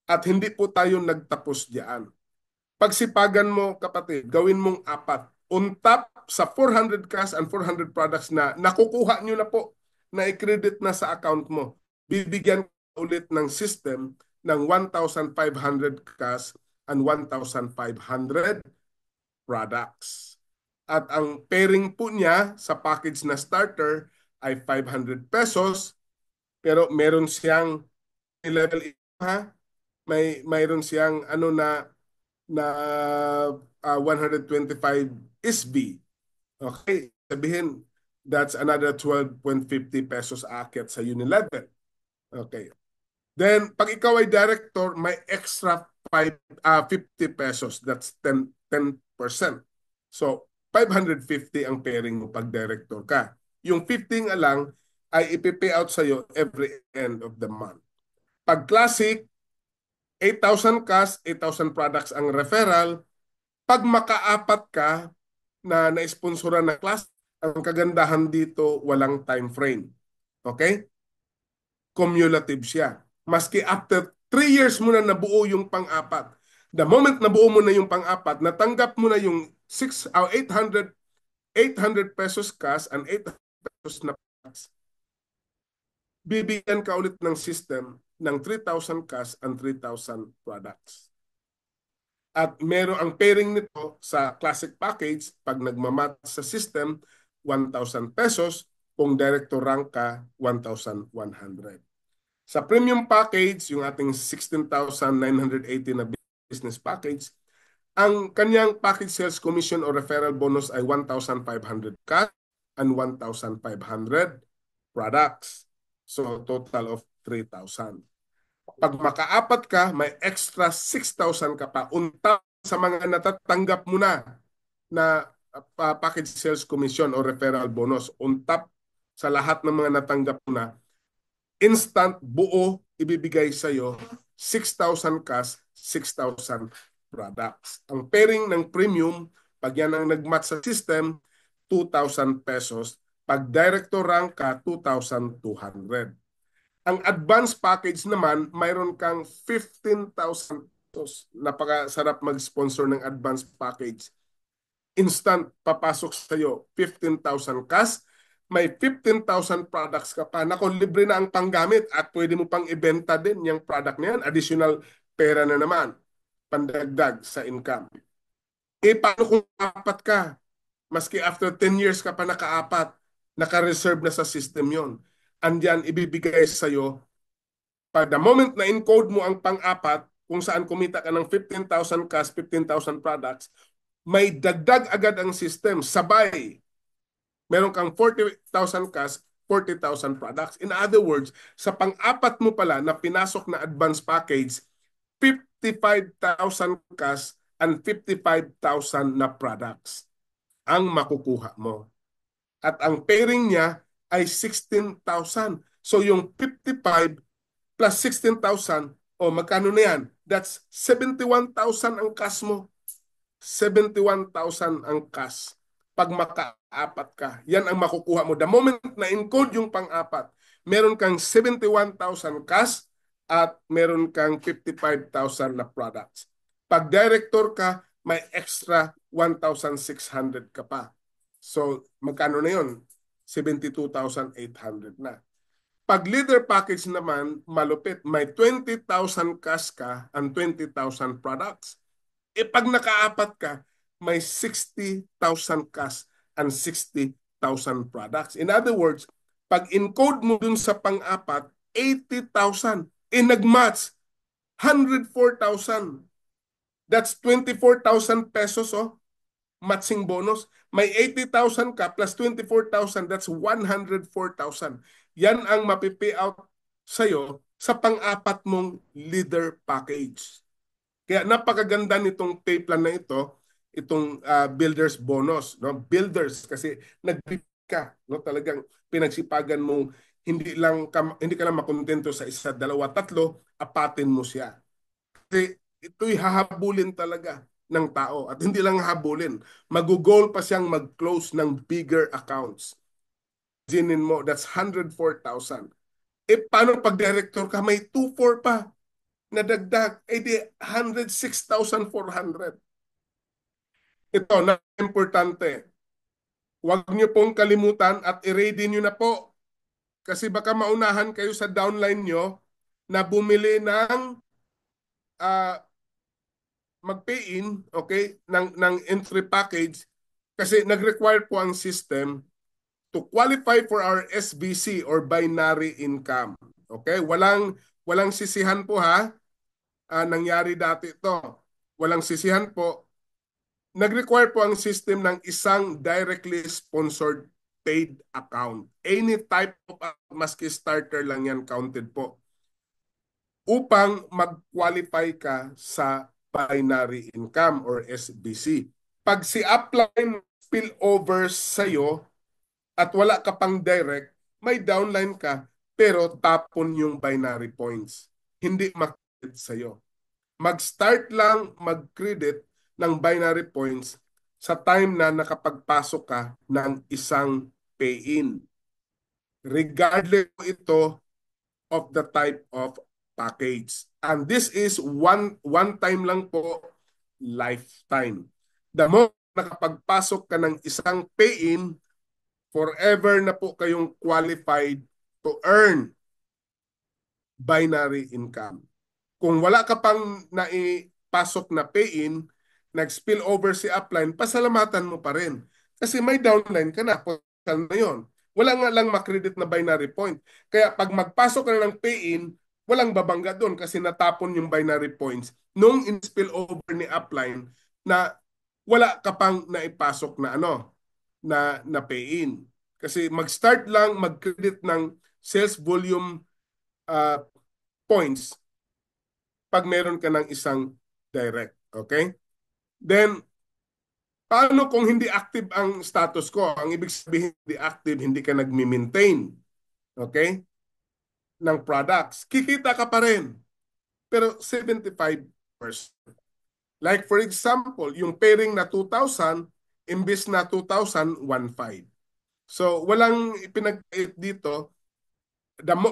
At hindi po tayo nagtapos diyan. Pagsipagan mo, kapatid, gawin mong apat. On top sa 400 cash and 400 products na nakukuha nyo na po, na i-credit na sa account mo, bibigyan ulit ng system ng 1,500 cash and 1,500 products. At ang pairing po niya sa package na starter ay 500 pesos, pero meron siyang level ha, mayroon siyang ano na 125 SB. Okay, sabihin that's another 12.50 pesos aakyat sa Unilevel. Okay. Then pag ikaw ay director, may extra 50 pesos. That's 10%. So 550 ang pairing mo pag director ka. Yung 15 nga lang ay ipi-pay out sa'yo every end of the month. Pag classic, 8,000 cash, 8,000 products ang referral. Pag makaapat ka na na-sponsoran na class, ang kagandahan dito, walang time frame. Okay? Cumulative siya. Maski after 3 years mo na nabuo yung pang-apat, the moment nabuo mo na yung pang-apat, natanggap mo na yung 800 pesos cash and 800 pesos na products, bibigyan ka ulit ng system ng 3,000 cash and 3,000 products. At meron ang pairing nito sa classic package, pag nagmamat sa system, 1,000 pesos. Kung director rank ka, 1,100. Sa premium package, yung ating 16,980 na business package, ang kanyang package sales commission o referral bonus ay 1,500 cash and 1,500 products. So, total of 3,000. Pag makaapat ka, may extra 6,000 ka pa. Unta sa mga natatanggap mo na package sales commission o referral bonus. On top sa lahat ng mga natanggap mo na, instant buo ibibigay sa iyo 6,000 cash, 6,000 products. Ang pairing ng premium, pag yan ang nagmatch sa system, 2,000 pesos. Pag director rank ka, 2,200. Ang advance package naman, mayroon kang 15,000 pesos. Napakasarap mag-sponsor ng advance package. Instant, papasok sa iyo, 15,000 cash, may 15,000 products ka pa. Naku, libre na ang panggamit at pwede mo pang ibenta din yung product na yan. Additional pera na naman, pandagdag sa income. Eh, paano kung apat ka? Maski after 10 years ka pa nakaapat, naka-reserve na sa system yon. Andyan, ibibigay sa iyo pag the moment na encode mo ang pang-apat, kung saan kumita ka ng 15,000 cash, 15,000 products, may dagdag agad ang system. Sabay, meron kang 40,000 cash, 40,000 products. In other words, sa pang-apat mo pala na pinasok na advance package, 55,000 cash and 55,000 na products ang makukuha mo. At ang pairing niya ay 16,000. So yung 55 plus 16,000, o magkano na yan? That's 71,000 ang cash mo. 71,000 ang cash. Pag makaapat ka, yan ang makukuha mo. The moment na encode yung pang-apat, meron kang 71,000 cash at meron kang 55,000 na products. Pag director ka, may extra 1,600 ka pa. So, magkano na yun? 72,800 na. Pag leader package naman, malupit. May 20,000 cash ka and 20,000 products. E pag nakaapat ka, may 60,000 cash and 60,000 products. In other words, pag encode mo dun sa pang-apat, 80,000. E nag-match, 104,000. That's 24,000 pesos, oh. Matching bonus. May 80,000 ka plus 24,000, that's 104,000. Yan ang mapipayout sa'yo sa pang-apat mong leader package. Kaya napakaganda nitong pay plan na ito, itong builders bonus, no? Builders kasi nagbibigay ka, no? Talagang pinagsipagan mo, hindi ka lang makontento sa isa, dalawa, tatlo, apatin mo siya. Kasi ito'y hahabulin talaga ng tao at hindi lang habulin, mag-goal pa siyang mag-close ng bigger accounts. Ginin mo, that's 104,000. Paano pag director ka, may 24 pa na dagdag, di 106,400. Ito na importante. Huwag niyo pong kalimutan at i-ready niyo na po kasi baka maunahan kayo sa downline niyo na bumili ng mag-pay-in, okay, ng entry package kasi nag-require po ang system to qualify for our SBC or binary income. Okay? Walang sisihan po ha. Nangyari dati ito. Walang sisihan po. Nag-require po ang system ng isang directly sponsored paid account. Any type of maski starter lang yan counted po. Upang mag-qualify ka sa binary income or SBC. Pag si upline spillover sa'yo at wala ka pang direct, may downline ka pero tapon yung binary points. Hindi makredit sa'yo. Mag-start lang mag-credit ng binary points sa time na nakapagpasok ka ng isang pay-in. Regardless ito of the type of package. And this is one time lang po, lifetime. The moment nakapagpasok ka ng isang pay-in, forever na po kayong qualified to earn binary income. Kung wala ka pang naipasok na pay-in, nag-spill over si upline, pasalamatan mo pa rin. Kasi may downline ka na, potential na yun. Wala nga lang makredit na binary point. Kaya pag magpasok ka na ng pay-in, walang babangga doon kasi natapon yung binary points nung in-spill over ni upline na wala ka pang naipasok na na pay-in. Kasi mag-start lang mag-credit ng sales volume uh, points pag meron ka ng isang direct. Okay? Then, paano kung hindi active ang status ko? Ang ibig sabihin, hindi active, hindi ka nagmi-maintain. Okay? Ng products. Kikita ka pa rin. Pero 75%. Like for example, yung pairing na 2,000, imbis na 2,000, 1,500. So, walang ipinag-it dito.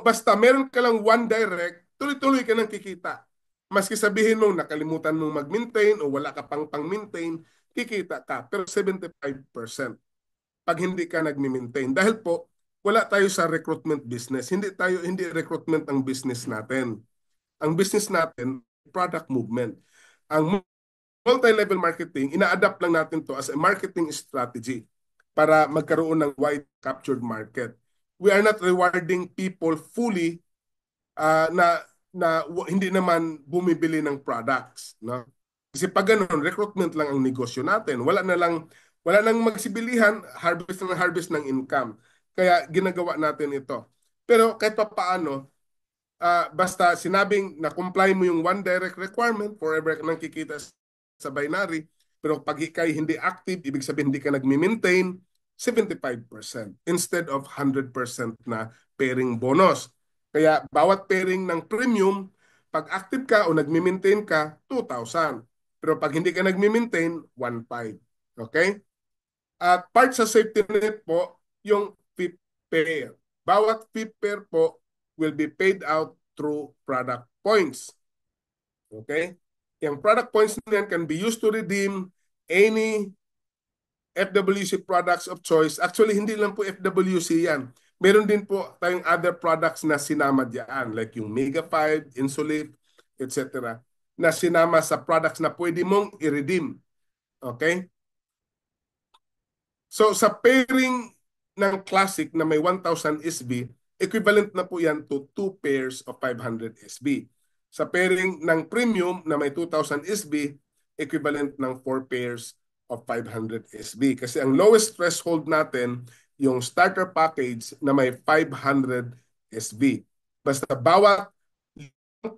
Basta meron ka lang one direct, tuloy-tuloy ka nang kikita. Maski sabihin mo, nakalimutan mong mag-maintain o wala ka pang-maintain, kikita ka. Pero 75% pag hindi ka nag-maintain. Dahil po, wala tayo sa recruitment business. Hindi recruitment ang business natin. Ang business natin, product movement. Ang multi-level marketing, ina-adapt lang natin to as a marketing strategy para magkaroon ng wide captured market. We are not rewarding people fully na hindi naman bumibili ng products, no? Kasi pag ganun, recruitment lang ang negosyo natin. Wala nang magsibilihan, harvest ng income. Kaya ginagawa natin ito. Pero kahit pa paano, basta sinabing na comply mo yung one direct requirement, forever ka nang kikita sa binary, pero pag ikay hindi active, ibig sabihin hindi ka nagmi-maintain, 75% instead of 100% na pairing bonus. Kaya bawat pairing ng premium, pag active ka o nagmi-maintain ka, 2,000. Pero pag hindi ka nagmi-maintain, 1,500. Okay? At part sa safety net po, yung fifth pair. Bawat fifth pair po will be paid out through product points. Okay? Yung product points na yan can be used to redeem any FWC products of choice. Actually, hindi lang po FWC yan. Meron din po tayong other products na sinama diyan, like yung Mega 5, Insulip, etc. na sinama sa products na pwede mong i-redeem. Okay? So, sa pairing ng Classic na may 1,000 SB, equivalent na po yan to 2 pairs of 500 SB. Sa pairing ng Premium na may 2,000 SB, equivalent ng 4 pairs of 500 SB. Kasi ang lowest threshold natin, yung starter package na may 500 SB. Basta bawat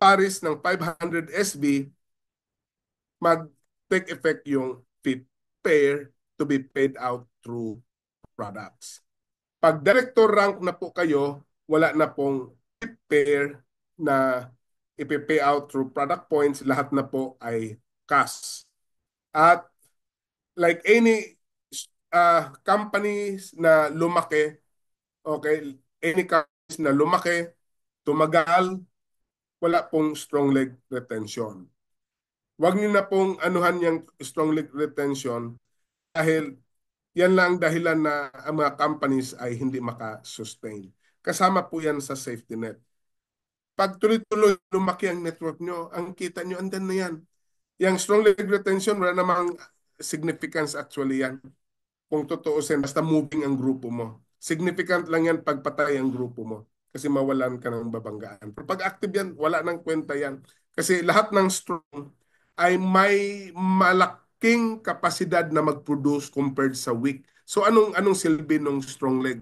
pares ng 500 SB, mag-take effect yung fifth pair to be paid out through products. Pag director rank na po kayo, wala na pong fifth pair na ipipay out through product points, lahat na po ay cash. At like any companies na lumaki, okay, any companies na lumaki, tumagal, wala pong strong leg retention. Huwag niyo na pong anuhan yung strong leg retention dahil yan lang dahilan na ang mga companies ay hindi makasustain. Kasama po yan sa safety net. Pag tuloy-tuloy lumaki ang network nyo, ang kita nyo, andan na yan. Yung strong leg retention, wala namang significance actually yan. Kung tutuusin, basta moving ang grupo mo. Significant lang yan pag patay ang grupo mo. Kasi mawalan ka ng babanggaan. Pero pag active yan, wala nang kwenta yan. Kasi lahat ng strong ay may malaking kapasidad na mag-produce compared sa weak. So anong silbi ng strong leg?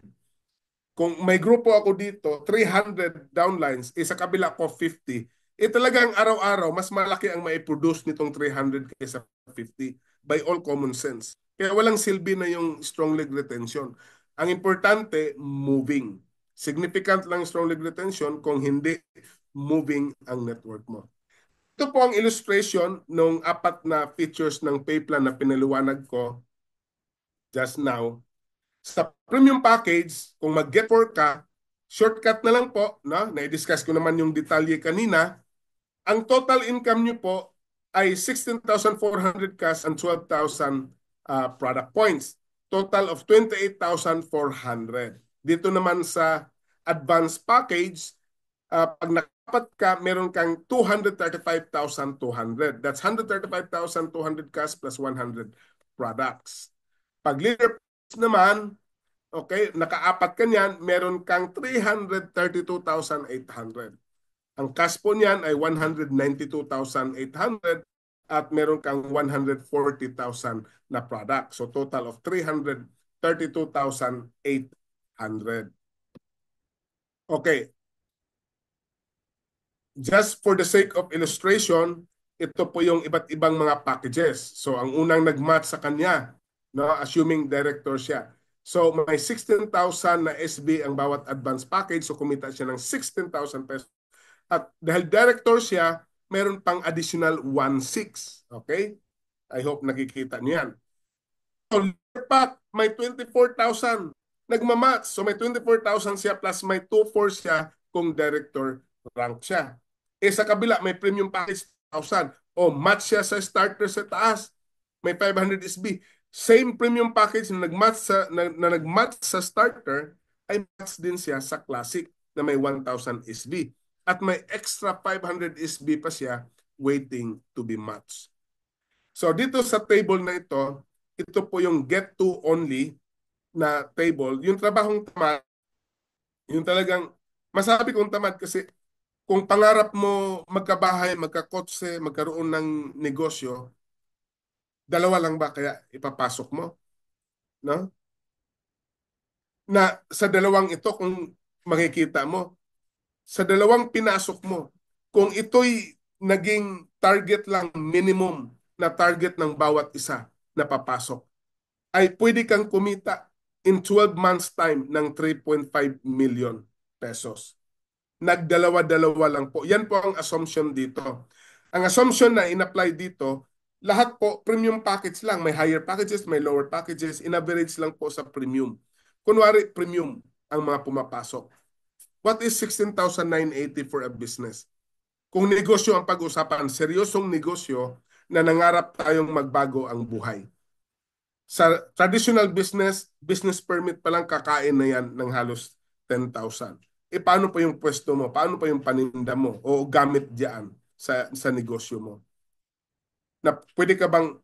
Kung may grupo ako dito, 300 downlines, sa kabila ko 50, talagang araw-araw, mas malaki ang mai-produce nitong 300 kaysa 50 by all common sense. Kaya walang silbi na yung strong leg retention. Ang importante, moving. Significant lang strong leg retention kung hindi moving ang network mo. Ito po ang illustration ng apat na features ng pay plan na pinaliwanag ko just now. Sa premium package, kung mag-get for ka, shortcut na lang po, no? Na-discuss ko naman yung detalye kanina. Ang total income nyo po ay 16,400 cash and 12,000 product points. Total of 28,400. Dito naman sa advanced package, pag nakapat ka, meron kang 235,200. That's 135,200 cash plus 100 products. Pag leader naman, okay, nakaapat ka niyan, meron kang 332,800. Ang cash po niyan ay 192,800 at meron kang 140,000 na product. So total of 332,800. Okay. Just for the sake of illustration, ito po yung iba't ibang mga packages. So ang unang nag-match sa kanya, no, assuming director siya. So may 16,000 na SB ang bawat advance package. So kumita siya ng 16,000 pesos. At dahil director siya, meron pang additional 1,600. Okay? I hope nakikita niyo yan. So pack, may 24,000. Nagmamatch. So may 24,000 siya plus may 2,400 siya kung director rank siya. Sa kabila, may premium package 1,000. O match siya sa starter sa taas. May 500 SB. Same premium package na nag-match sa starter ay match din siya sa classic na may 1,000 SB. At may extra 500 SB pa siya waiting to be matched. So dito sa table na ito po yung get to only na table. Yung trabahong tamad, yung talagang masabi kong tamad kasi kung pangarap mo magkabahay, magkakotse, magkaroon ng negosyo, dalawa lang ba kaya ipapasok mo? No? Na sa dalawang ito, kung makikita mo, sa dalawang pinasok mo, kung ito'y naging target lang, minimum na target ng bawat isa na papasok, ay pwede kang kumita in 12 months time ng 3.5 million pesos. Nagdalawa-dalawa lang po. Yan po ang assumption dito. Ang assumption na in-apply dito, lahat po premium package lang. May higher packages, may lower packages. In-average lang po sa premium. Kunwari, premium ang mga pumapasok. What is 16,980 for a business? Kung negosyo ang pag-usapan, seryosong negosyo na nangarap tayong magbago ang buhay. Sa traditional business, business permit pa lang kakain na yan ng halos 10,000. Paano pa yung pwesto mo? Paano pa yung paninda mo? O gamit diyan sa negosyo mo? Na pwede ka bang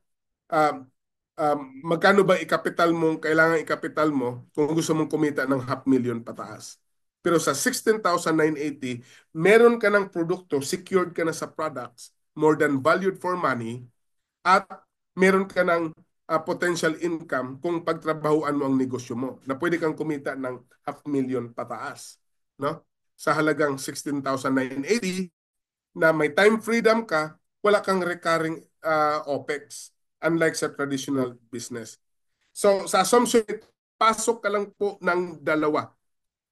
magkano ba ikapital mo, kailangan ikapital mo kung gusto mong kumita ng 500,000 pataas? Pero sa 16,980, meron ka ng produkto, secured ka na sa products, more than valued for money, at meron ka ng potential income kung pagtrabahuan mo ang negosyo mo na pwede kang kumita ng 500,000 pataas, no? Sa halagang 16,980 na may time freedom ka, wala kang recurring OPEX, unlike sa traditional business. So sa assumption, pasok ka lang po ng dalawa.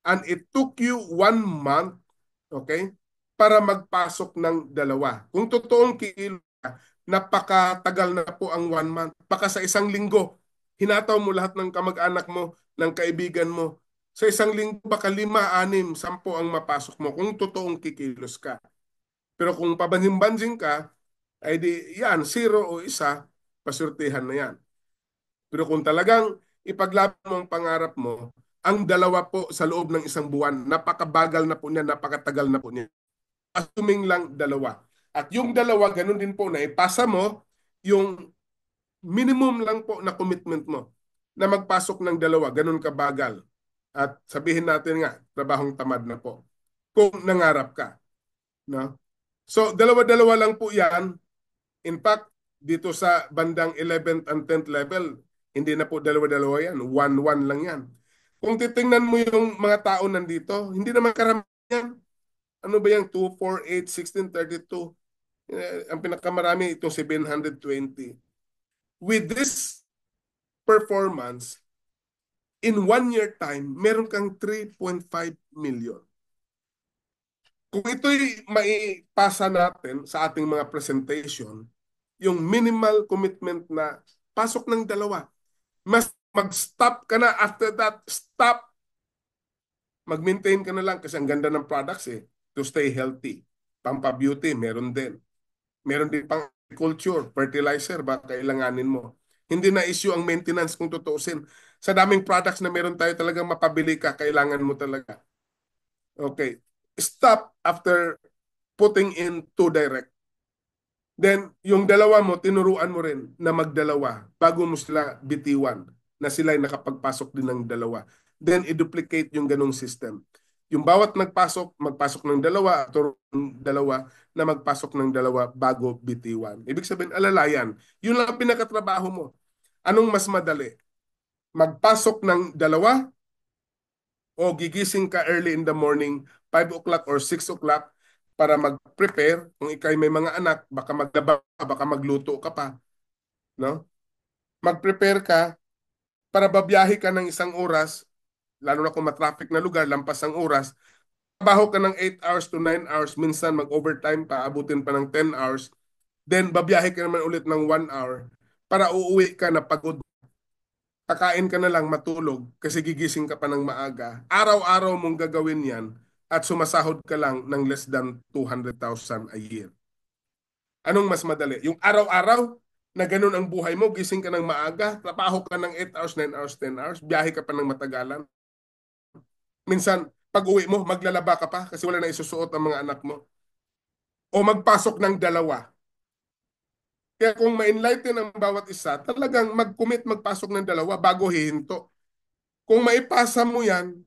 And it took you 1 month, okay, para magpasok ng dalawa. Kung totoong kilo ka, napakatagal na po ang 1 month. Baka sa isang linggo, hinataw mo lahat ng kamag-anak mo, ng kaibigan mo. Sa isang linggo, baka 5, 6, 10 ang mapasok mo kung totoong kikilos ka. Pero kung pabanjing-banjing ka, ay di yan, 0 o 1, pasurtihan na yan. Pero kung talagang ipaglaban mo ang pangarap mo, ang dalawa po sa loob ng isang buwan, napakabagal na po niya, napakatagal na po niya. Assuming lang dalawa. At yung dalawa, ganun din po na ipasa mo yung minimum lang po na commitment mo na magpasok ng dalawa, ganun kabagal. At sabihin natin nga, trabahong tamad na po. Kung nangarap ka. No? So, dalawa-dalawa lang po yan. In fact, dito sa bandang 11th and 10th level, hindi na po dalawa-dalawa yan. 1-1 lang yan. Kung titingnan mo yung mga tao nandito, hindi naman karamihan yan. Ano ba yung 2, 4, 8, 16, 32? Ang pinakamarami itong 720. With this performance, in 1 year time, meron kang 3.5 million. Kung ito'y maipasa natin sa ating mga presentation, yung minimal commitment na pasok ng dalawa. Mas mag-stop ka na after that, stop. Mag-maintain ka na lang kasi ang ganda ng products to stay healthy. Pampa-beauty, meron din. Meron din pang agriculture, fertilizer, baka kailanganin mo. Hindi na issue ang maintenance kung tutuusin. Sa daming products na meron tayo talagang mapabili ka, kailangan mo talaga. Okay. Stop after putting in 2 direct. Then, yung dalawa mo, tinuruan mo rin na magdalawa bago mo sila bitiwan na sila ay nakapagpasok din ng dalawa. Then, i-duplicate yung ganong system. Yung bawat nagpasok, magpasok ng dalawa, at ng dalawa na magpasok ng dalawa bago bitiwan. Ibig sabihin, alalayan. Yun lang ang pinakatrabaho mo. Anong mas madali? Magpasok ng dalawa o gigising ka early in the morning, 5 o'clock or 6 o'clock, para mag-prepare. Kung ikay may mga anak, baka maglaba, baka magluto ka pa. No? Mag-prepare ka para babiyahe ka ng 1 oras, lalo na kung matraffic na lugar, lampas ang oras, trabaho ka ng 8 hours to 9 hours, minsan mag-overtime pa, abutin pa ng 10 hours, then babiyahe ka naman ulit ng 1 hour para uuwi ka na pagod. Kakain ka na lang, matulog, kasi gigising ka pa ng maaga. Araw-araw mong gagawin yan at sumasahod ka lang ng less than 200,000 a year. Anong mas madali? Yung araw-araw na ganun ang buhay mo, gising ka ng maaga, trabaho ka ng 8 hours, 9 hours, 10 hours, biyahe ka pa ng matagalan. Minsan, pag uwi mo, maglalaba ka pa kasi wala na isusuot ang mga anak mo. O magpasok ng dalawa. Kaya kung ma-enlighten ang bawat isa, talagang mag-commit magpasok ng dalawa bago hihinto. Kung maipasa mo yan,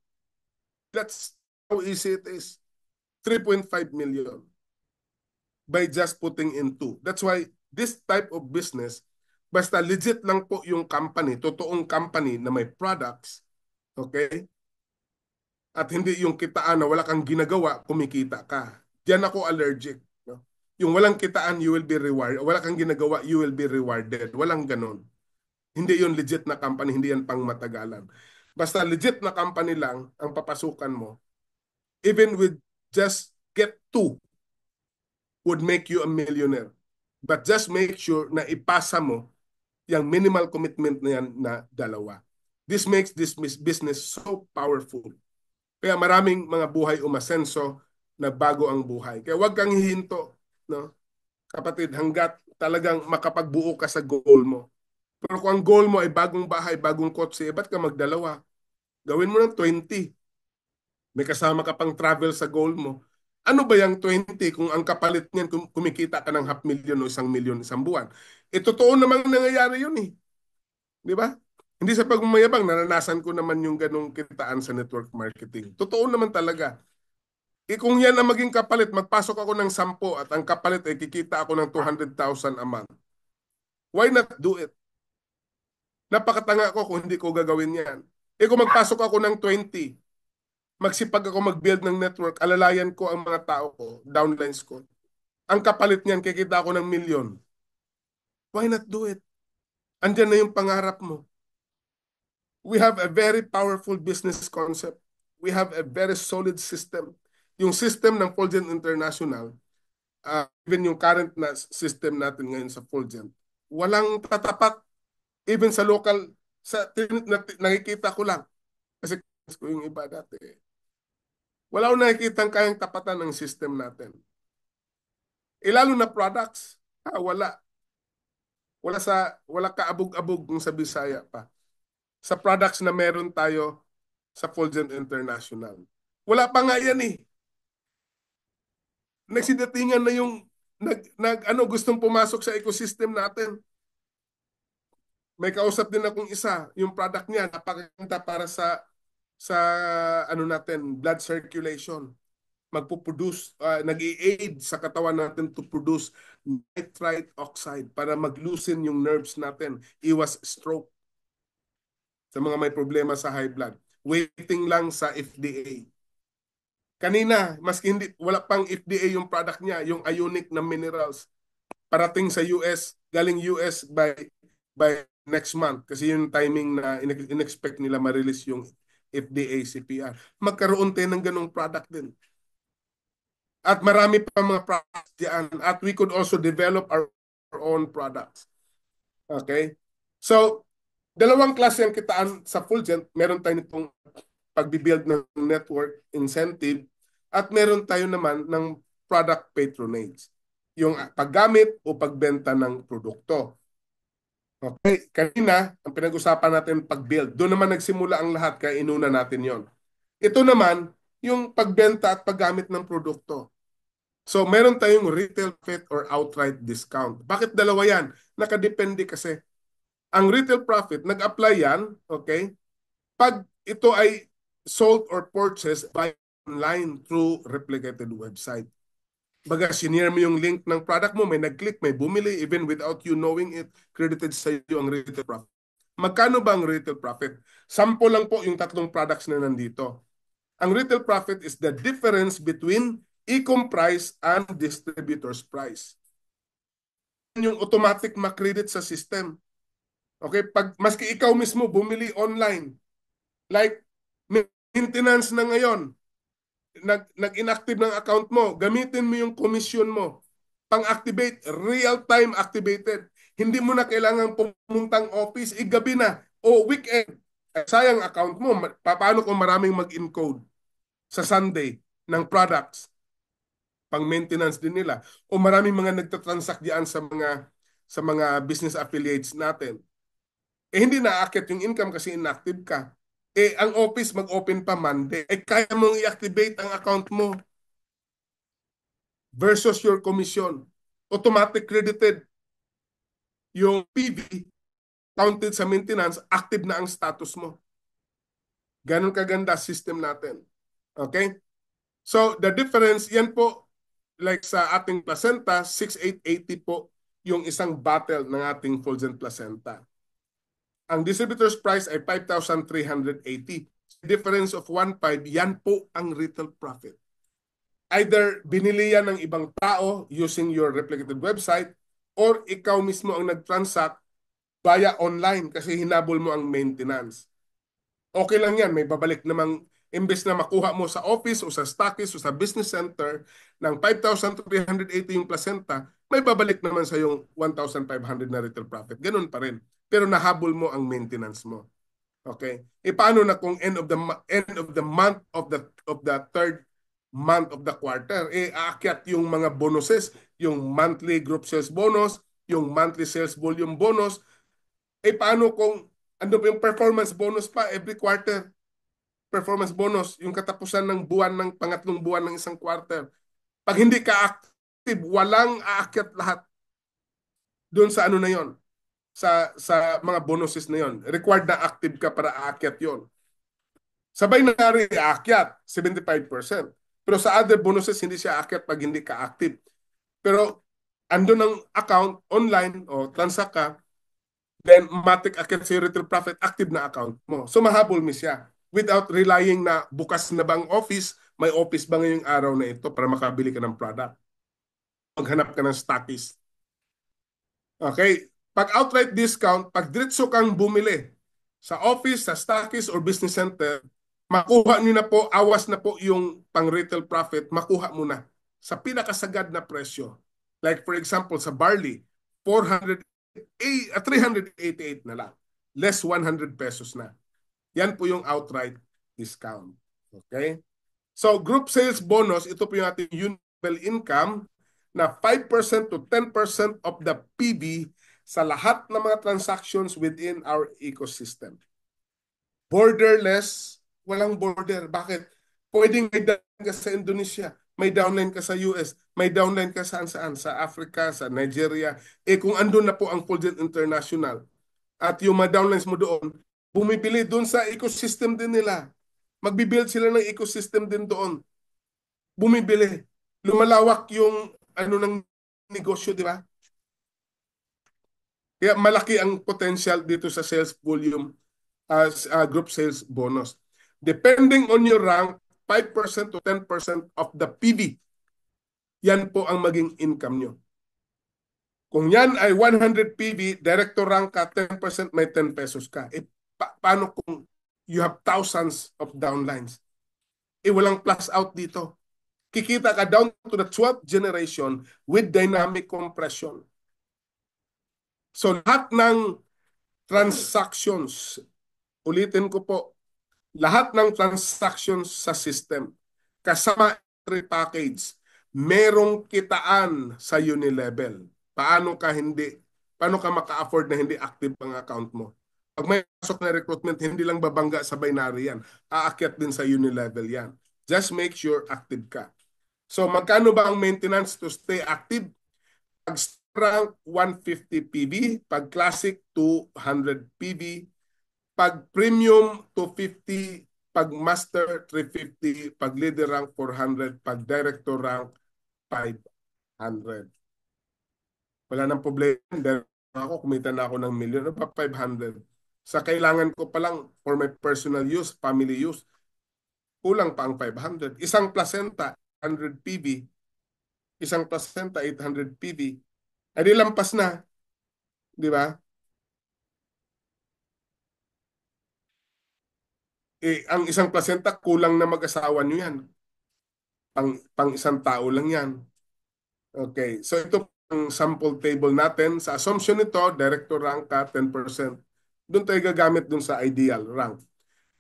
that's how easy it is. 3.5 million by just putting in 2. That's why this type of business, basta legit lang po yung company, totoong company na may products, okay? At hindi yung kitaan na wala kang ginagawa, kumikita ka. Diyan ako allergic. No? Yung walang kitaan, you will be rewarded. Wala kang ginagawa, you will be rewarded. Walang ganon. Hindi yun legit na company, hindi yan pang matagalan. Basta legit na company lang ang papasukan mo, even with just get 2, would make you a millionaire. But just make sure na ipasa mo yung minimal commitment na yan na dalawa. This makes this business so powerful. Kaya maraming mga buhay umasenso, nagbago ang buhay. Kaya huwag kang hihinto, no? Kapatid, hanggat talagang makapagbuo ka sa goal mo. Pero kung ang goal mo ay bagong bahay, bagong kotse, ba't ka magdalawa? Gawin mo ng 20. May kasama ka pang travel sa goal mo. Ano ba yung 20 kung ang kapalit niyan kumikita ka ng 500,000 o 1,000,000 isang buwan? Totoo namang nangyayari yun eh. Di ba? Hindi sa pagmamayabang, naranasan ko naman yung ganong kitaan sa network marketing. Totoo naman talaga. Kung yan ang maging kapalit, magpasok ako ng 10 at ang kapalit ay kikita ako ng 200,000 a month. Why not do it? Napakatanga ko kung hindi ko gagawin yan. Kung magpasok ako ng 20, magsipag ako mag-build ng network, alalayan ko ang mga tao ko, downlines ko. Ang kapalit niyan, kikita ako ng 1,000,000. Why not do it? Andyan na yung pangarap mo. We have a very powerful business concept. We have a very solid system. Yung system ng Fulgent International, even yung current na system natin ngayon sa Fulgent, walang tatapat. Even sa local, nakikita ko lang. Kasi ko yung iba dati. Wala akong nakikita kayang tapatan ng system natin. Lalo na products. Wala. Wala kaabog-abog kung sa Bisaya pa. Sa products na meron tayo sa Fulgent International. Wala pa nga yan eh. Nagsidatingan na yung gustong pumasok sa ecosystem natin. May kausap din akong isa, yung product niya napakaganda para sa natin, blood circulation. Magpo-produce, nag-i-aid sa katawan natin to produce nitrite oxide para mag-loosen yung nerves natin, iwas stroke sa mga may problema sa high blood. Waiting lang sa FDA. Kanina, maski hindi, wala pang FDA yung product niya, yung ionic na minerals, parating sa US, galing US by next month. Kasi yung timing na in-expect nila ma-release yung FDA CPR. Magkaroon tayo ng ganong product din. At marami pa mga products diyan. At we could also develop our own products. Okay? So, dalawang klase ang kitaan sa Fulgent. Meron tayo nitong pagbibuild ng network incentive at meron tayo naman ng product patronage. Yung paggamit o pagbenta ng produkto. Okay, kanina ang pinag-usapan natin pag-build. Doon naman nagsimula ang lahat kaya inuna natin yon. Ito naman yung pagbenta at paggamit ng produkto. So meron tayong retail profit or outright discount. Bakit dalawa yan? Nakadepende kasi. Ang retail profit, nag-apply yan, okay? Pag ito ay sold or purchased by online through replicated website. Baga, sinare mo yung link ng product mo, may nag-click, may bumili, even without you knowing it, credited sa iyo ang retail profit. Magkano ba ang retail profit? Sample lang po yung tatlong products na nandito. Ang retail profit is the difference between e-com price and distributor's price. Yung automatic makredit sa system. Okay, maski ikaw mismo bumili online, like maintenance na ngayon, nag-inactive ng account mo, gamitin mo yung commission mo. Pang-activate, real-time activated. Hindi mo na kailangan pumuntang office, gabi na o weekend. Sayang account mo. Paano kung maraming mag-encode sa Sunday ng products? Pang-maintenance din nila. O maraming mga nagtatransact diyan sa mga business affiliates natin. Hindi na-activate yung income kasi inactive ka. Ang office mag-open pa Monday. Kaya mong i-activate ang account mo versus your commission. Automatic credited yung PV, counted sa maintenance, active na ang status mo. Ganon kaganda system natin. Okay? So, the difference, yan po, like sa ating placenta, 6,880 po yung isang bottle ng ating Fulgent placenta. Ang distributor's price ay 5,380. Difference of 1.5, yan po ang retail profit. Either binili yan ng ibang tao using your replicated website or ikaw mismo ang nag-transact via online kasi hinabol mo ang maintenance. Okay lang yan, may babalik namang imbes na makuha mo sa office o sa stockist o sa business center ng 5,380 yung placenta, may babalik naman sa yung 1,500 na retail profit. Ganun pa rin. Pero nahabol mo ang maintenance mo. Okay? Paano na kung end of the month of the third month of the quarter, aakyat yung mga bonuses, yung monthly group sales bonus, yung monthly sales volume bonus. Paano kung ano pa yung performance bonus pa every quarter? Performance bonus, yung katapusan ng buwan ng pangatlong buwan ng isang quarter. Pag hindi ka active, walang aakyat lahat doon sa ano na yon, sa mga bonuses na yon. Required na active ka para aakyat yon. Sabay na rin aakyat, 75%. Pero sa other bonuses, hindi siya aakyat pag hindi ka active. Pero andun ang account online o transact ka, then matik aakyat sa retail profit, active na account mo. So mahabol mo siya without relying na bukas na bang office, may office ba ngayong araw na ito para makabili ka ng product. Maghanap ka ng stockist. Okay? Pag outright discount, pag diretso kang bumili sa office, sa stockist or business center, makuha nyo na po, awas na po yung pang retail profit, makuha mo na sa pinakasagad na presyo. Like for example, sa barley, 388 na lang. Less 100 pesos na. Yan po yung outright discount. Okay? So group sales bonus, ito po yung ating unit income na 5% to 10% of the PB sa lahat ng mga transactions within our ecosystem. Borderless, walang border. Bakit? Pwedeng may downline ka sa Indonesia, may downline ka sa US, may downline ka saan-saan, sa Africa, sa Nigeria. Eh kung andun na po ang Fulgent International at yung mga downlines mo doon, bumibili doon sa ecosystem din nila. Magbibuild sila ng ecosystem din doon. Bumibili. Lumalawak yung ano ng negosyo, di ba? Kaya malaki ang potential dito sa sales volume as group sales bonus. Depending on your rank, 5% to 10% of the PV, yan po ang maging income nyo. Kung yan ay 100 PV, director rank ka, 10%, may 10 pesos ka. Eh, paano kung you have thousands of downlines? Eh, walang plus out dito. Kikita ka down to the 12th generation with dynamic compression. So lahat ng transactions, ulitin ko po, lahat ng transactions sa system, kasama entry package, merong kitaan sa Unilevel. Paano ka maka-afford na hindi active ang account mo? Pag may pasok na recruitment, hindi lang babangga sa binary yan. Aakyat din sa Unilevel yan. Just make sure active ka. So magkano ba ang maintenance to stay active? Pag rank 150 PB, pag classic 200 PB, pag premium 250, pag master 350, pag leader rank 400, pag director rank 500. Wala nang problema. Ako, kumita na ako ng million. Ano pa 500? Sa kailangan ko pa lang for my personal use, family use, kulang pa ang 500. Isang placenta, 100 PB. Isang placenta, 800 PB. Ay di lampas na. Di ba? Eh, ang isang placenta, kulang na mag-asawa nyo yan. Pang isang tao lang yan. Okay. So ito ang sample table natin. Sa assumption nito, director rank ka 10%. Doon tayo gagamit doon sa ideal rank.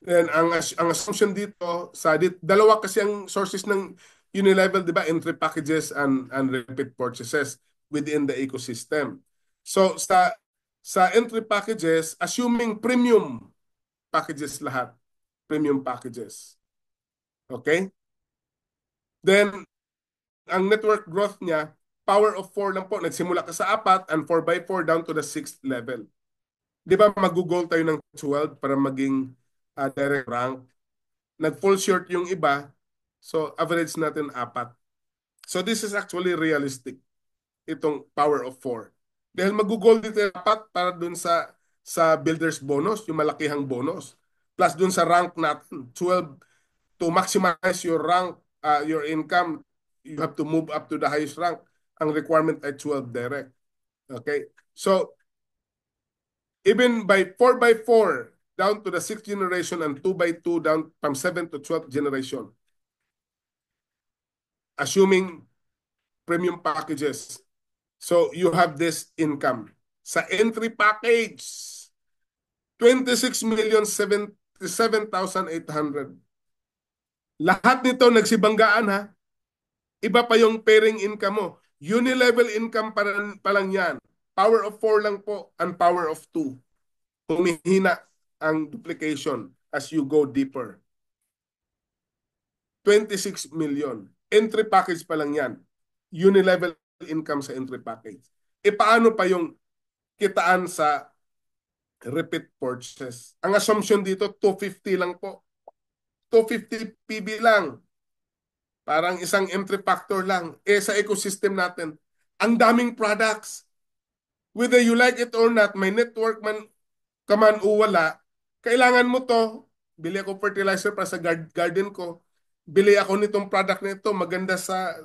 And ang assumption dito, dalawa kasi ang sources ng Unilevel, di ba? Entry packages and repeat purchases within the ecosystem. So sa entry packages, assuming premium packages lahat. Premium packages. Okay? Then, ang network growth niya, power of 4 lang po. Nagsimula ka sa 4 and 4x4 down to the 6th level. Di ba mag-goal tayo ng 12 para maging direct rank? Nag-fall short yung iba, so average natin 4. So this is actually realistic, itong power of 4. Dahil mag-goal dito 4 para dun sa builder's bonus, yung malakihang bonus. Plus dun sa rank natin, 12 to maximize your rank, your income, you have to move up to the highest rank. Ang requirement ay 12 direct. Okay? So, even by 4x4 down to the 6th generation and 2x2 down from 7th to 12th generation, assuming premium packages, so you have this income. Sa entry package, 26,077,800. Lahat nito nagsibanggaan ha. Iba pa yung pairing income mo. Unilevel income pa lang yan. Power of 4 lang po and power of 2. Humihina ang duplication as you go deeper. 26 million. Entry package pa lang yan. Unilevel income sa entry package. E paano pa yung kitaan sa repeat purchase? Ang assumption dito, 250 lang po. 250 PB lang. Parang isang entry factor lang. Eh sa ecosystem natin, ang daming products. Whether you like it or not, may network man ka man o wala, kailangan mo to. Bili ako fertilizer para sa garden ko. Bili ako nitong product na ito, maganda sa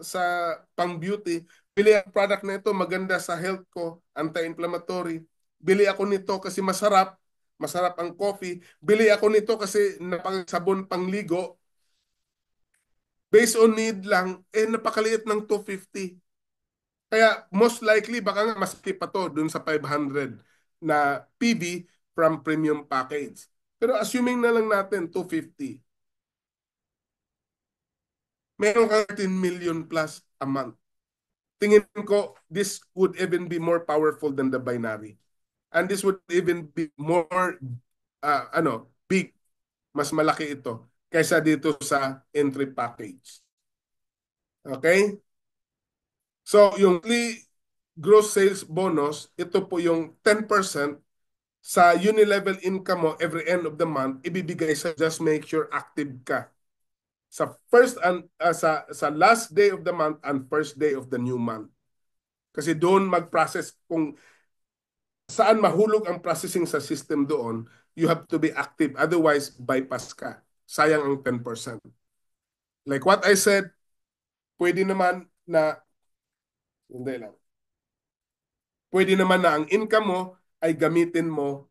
pang beauty. Bili ang product na ito, maganda sa health ko, anti-inflammatory. Bili ako nito kasi masarap. Masarap ang coffee. Bili ako nito kasi napangsabon pangligo. Based on need lang, napakaliit ng 250. Kaya most likely, baka nga maski pa to dun sa 500 na PV from premium package. Pero assuming na lang natin 250, meron kang 13 million plus a month. Tingin ko, this would even be more powerful than the binary. And this would even be more, big, mas malaki ito kaysa dito sa entry package. Okay? So, yung gross sales bonus, ito po yung 10% sa unilevel income mo every end of the month, ibibigay sa just make sure active ka. Sa sa last day of the month and first day of the new month. Kasi doon mag-process kung saan mahulog ang processing sa system doon, you have to be active. Otherwise, bypass ka. Sayang ang 10%. Like what I said, pwede naman na, hindi lang, pwede naman na ang income mo ay gamitin mo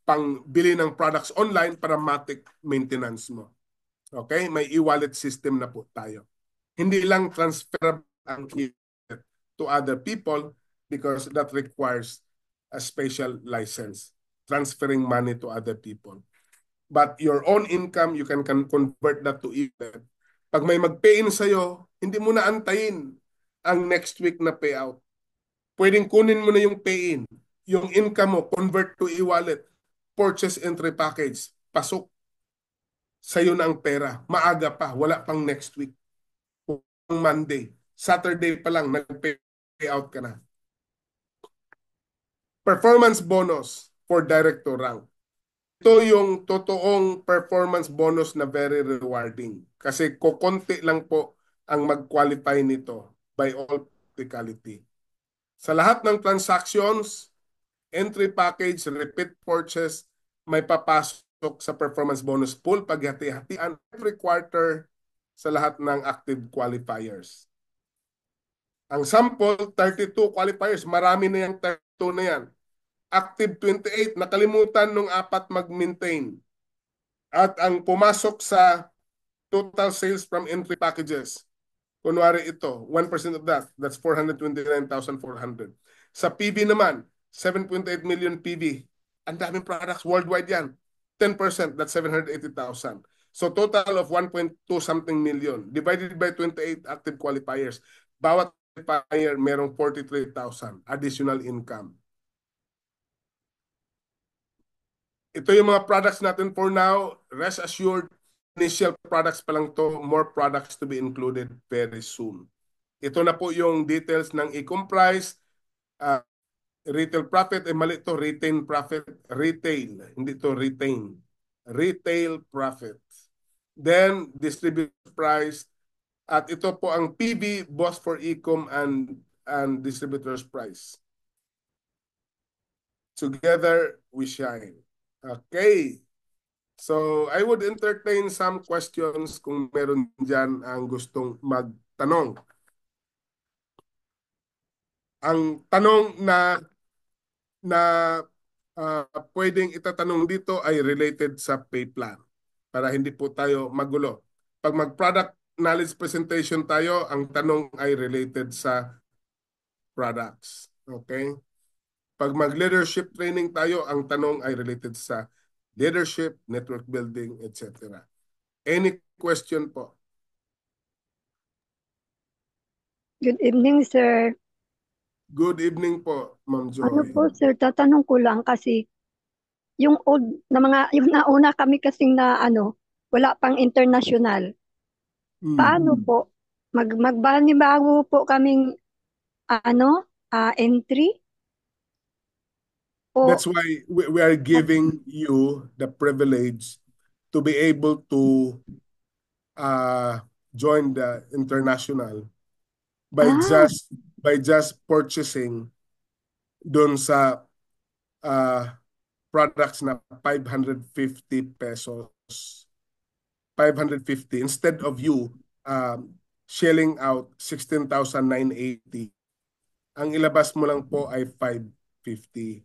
pang bili ng products online para matic maintenance mo. Okay? May e-wallet system na po tayo. Hindi lang transfer ang to other people because that requires a special license, transferring money to other people. But your own income, you can convert that to e-wallet. Pag may mag-pay-in sa'yo, hindi mo na antayin ang next week na payout. Pwedeng kunin mo na yung pay-in. Yung income mo, convert to e-wallet. Purchase entry package. Pasok. Sa'yo na ang pera. Maaga pa. Wala pang next week. Monday. Saturday pa lang, nag-payout ka na. Performance bonus for director rank. Ito yung totoong performance bonus na very rewarding. Kasi kukonti lang po ang mag-qualify nito by all practicality. Sa lahat ng transactions, entry package, repeat purchase, may papasok sa performance bonus pool paghati-hatian every quarter sa lahat ng active qualifiers. Ang sample, 32 qualifiers, marami na yung 32 na yan. Active 28, nakalimutan nung apat mag-maintain. At ang pumasok sa total sales from entry packages, kunwari ito, 1% of that, that's 429,400. Sa PV naman, 7.8 million PV. Ang daming products worldwide yan. 10%, that's 780,000. So total of 1.2 something million divided by 28 active qualifiers. Bawat qualifier merong 43,000 additional income. Ito yung mga products natin for now. Rest assured, initial products pa lang to, more products to be included very soon. Ito na po yung details ng e-comprise. Retail profit, mali to, retain profit, retail, hindi to retain. Retail profit. Then, distributor price. At ito po ang PB, boss for e-com and distributor's price. Together, we shine. Okay. So, I would entertain some questions kung meron dyan ang gustong magtanong. Ang tanong na pwedeng itatanong dito ay related sa pay plan para hindi po tayo magulo. Pag mag-product knowledge presentation tayo, ang tanong ay related sa products. Okay? Pag mag-leadership training tayo, ang tanong ay related sa leadership, network building, etc. Any question po? Good evening, sir. Good evening po, Ma'am Ano Joy. po, sir, tatanong ko lang kasi yung old na mga, yung nauna kami kasing na wala pang international. Paano po? Magbanibago po kaming entry o That's why we are giving you the privilege to be able to uh, join the international by ah, just purchasing doon sa uh, products na 550 pesos. 550 instead of you shelling out 16,980. Ang ilabas mo lang po ay 550.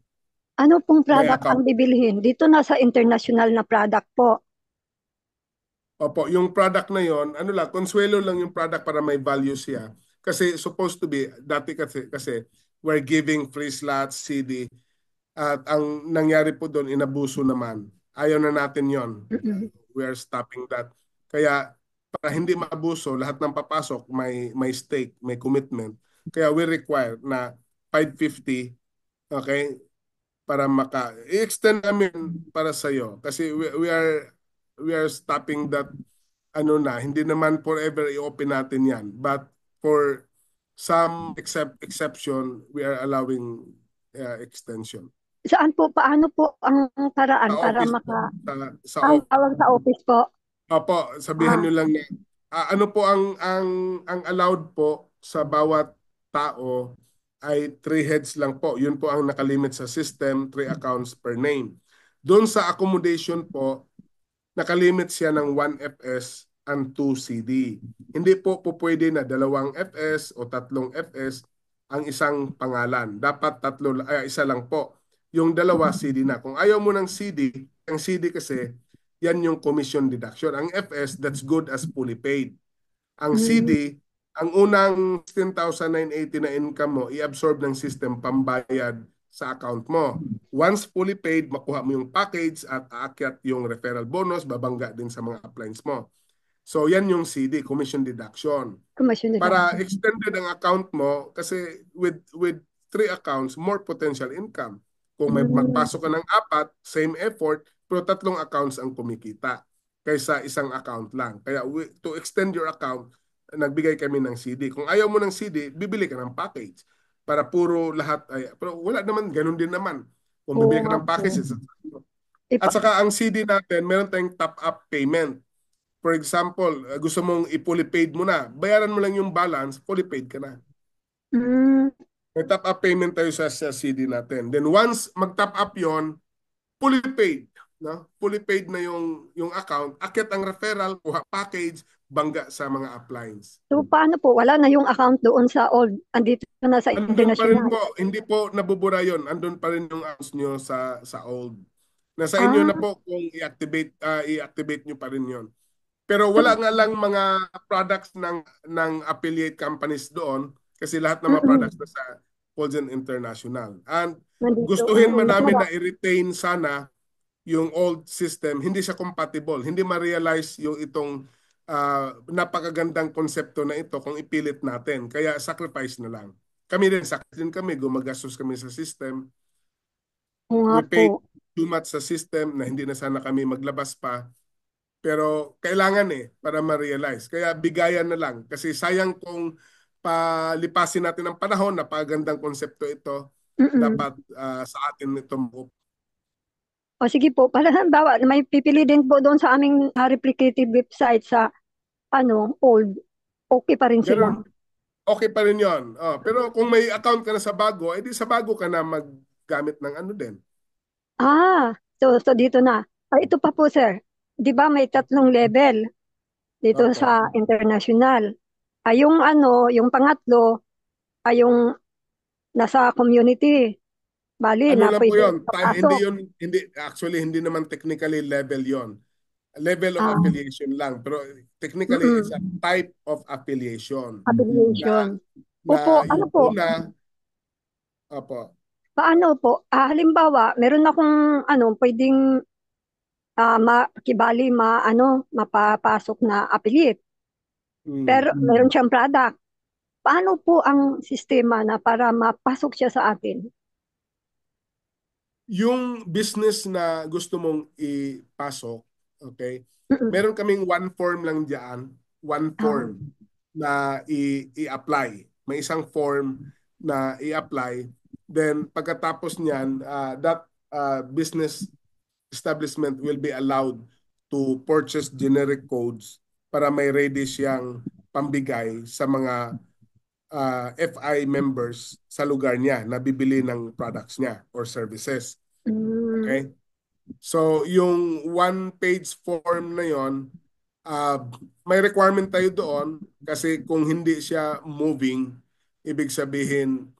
Ano pong May product ang account. bibilhin? Dito na sa international na product po. Opo, yung product na yon, ano lang, consuelo lang yung product para may value siya. Kasi supposed to be, dati kasi we're giving free slots, CD, at ang nangyari po doon, inabuso naman. Ayaw na natin yon. Mm-mm. We are stopping that. Kaya para hindi maabuso, lahat ng papasok may stake, may commitment. Kaya we require na 550, okay, para i-extend namin para sa iyo kasi we are stopping that, ano na, hindi naman forever i-open natin yan. But for some exception, we are allowing extension. Saan po, paano po ang Sa paraan para office po. Sa ang tawag sa office po? Opo, sabihan Ah, nyo lang na ano po ang allowed po sa bawat tao ay 3 heads lang po. Yun po ang nakalimit sa system, 3 accounts per name. Doon sa accommodation po, nakalimit siya ng 1 FS and 2 CD. Hindi po pwede na 2 FS o 3 FS ang isang pangalan. Dapat isa lang po. Yung dalawa CD na. Kung ayaw mo ng CD, ang CD kasi, yan yung commission deduction. Ang FS, that's good as fully paid. Ang mm, CD, ang unang 16,980 na income mo, i-absorb ng system pambayad sa account mo. Once fully paid, makuha mo yung package at aakyat yung referral bonus, babangga din sa mga appliance mo. So yan yung CD, commission deduction. commission Para deduction. extended ang account mo, kasi with 3 accounts, more potential income. Kung may Mm, magpasok ka ng 4, same effort, pero 3 accounts ang kumikita kaysa isang account lang. Kaya to extend your account, nagbigay kami ng CD. Kung ayaw mo ng CD, bibili ka ng package para puro lahat ay, pero wala naman, ganun din naman. Kung oo bibili ka nga ng po. package, Ipa, at saka ang CD natin, meron tayong top-up payment. For example, gusto mong i-fully paid mo na, bayaran mo lang yung balance, fully paid ka na. mm, May top-up payment tayo sa CD natin. Then once mag-top up yon, fully paid. No? Fully paid na yung account, akit ang referral, kuha package, bangga sa mga appliance. so paano po? Wala na yung account doon sa old, andito na sa Andun pa rin international. po, hindi po nabubura yon. Andun pa rin yung accounts nyo sa old. Nasa inyo na Ah, po kung i-activate nyo pa rin yon. Pero wala so, nga lang mga products ng affiliate companies doon kasi lahat ng mga mm, products na sa Fulgen International. And nandito. gustuhin man Mas namin mara, na i-retain sana yung old system, hindi siya compatible. Hindi ma-realize yung itong napakagandang konsepto na ito kung ipilit natin. Kaya sacrifice na lang. Kami din, sakit din kami, gumagastos kami sa system. oo nga We po. paid too much sa system na hindi na sana kami maglabas pa. Pero kailangan para ma-realize. Kaya bigayan na lang. Kasi sayang kung palipasin natin ang panahon, napagandang konsepto ito. Mm-mm. Dapat sa atin ito O sige po, para halimbawa, may pipili din po doon sa aming replicative website sa old. Okay pa rin sila. ganun. Okay pa rin yon. Pero kung may account ka na sa bago, edi sa bago ka na maggamit ng ano din. So dito na. Ito pa po, sir. Di ba may tatlong level dito Opo. sa international? Yung yung pangatlo, ay yung nasa community. Bali, Ano na lang po pwede yon? Hindi papasok. yon, hindi actually hindi naman technically level yon. Level of Ah, affiliation lang, pero technically it's a mm, type of affiliation na affiliation. Opo, ano yung po, una, opo. paano po? Halimbawa, meron akong pwedeng makibali mapapasok na affiliate. Mm. Pero meron siyang product. Paano po ang sistema na para mapasok siya sa atin? Yung business na gusto mong ipasok, okay? Mm-mm. Meron kaming one form lang diyan, one Ah, form na i-apply. May isang form na i-apply. Then pagkatapos niyan, that business establishment will be allowed to purchase generic codes para may ready siyang pambigay sa mga FI members sa lugar niya na bibili ng products niya or services. mm, Okay? So, yung one-page form na yon, uh, may requirement tayo doon kasi kung hindi siya moving, ibig sabihin,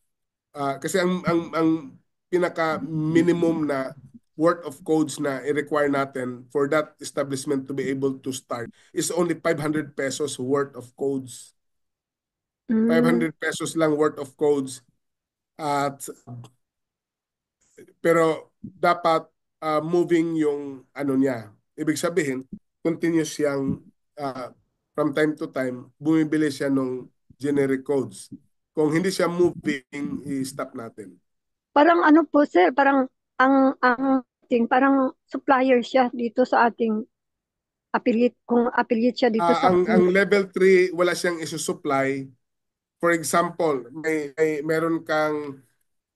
kasi ang pinaka-minimum na worth of codes na i-require natin for that establishment to be able to start is only 500 pesos worth of codes. Mm. 500 pesos lang worth of codes. At pero dapat moving yung ano niya. Ibig sabihin, continuous siyang from time to time, bumibili siya ng generic codes. Kung hindi siya moving, i-stop natin. Parang ano po sir, parang parang supplier siya dito sa ating affiliate, kung affiliate siya dito sa Ang level 3, wala siyang isusupply. For example, meron kang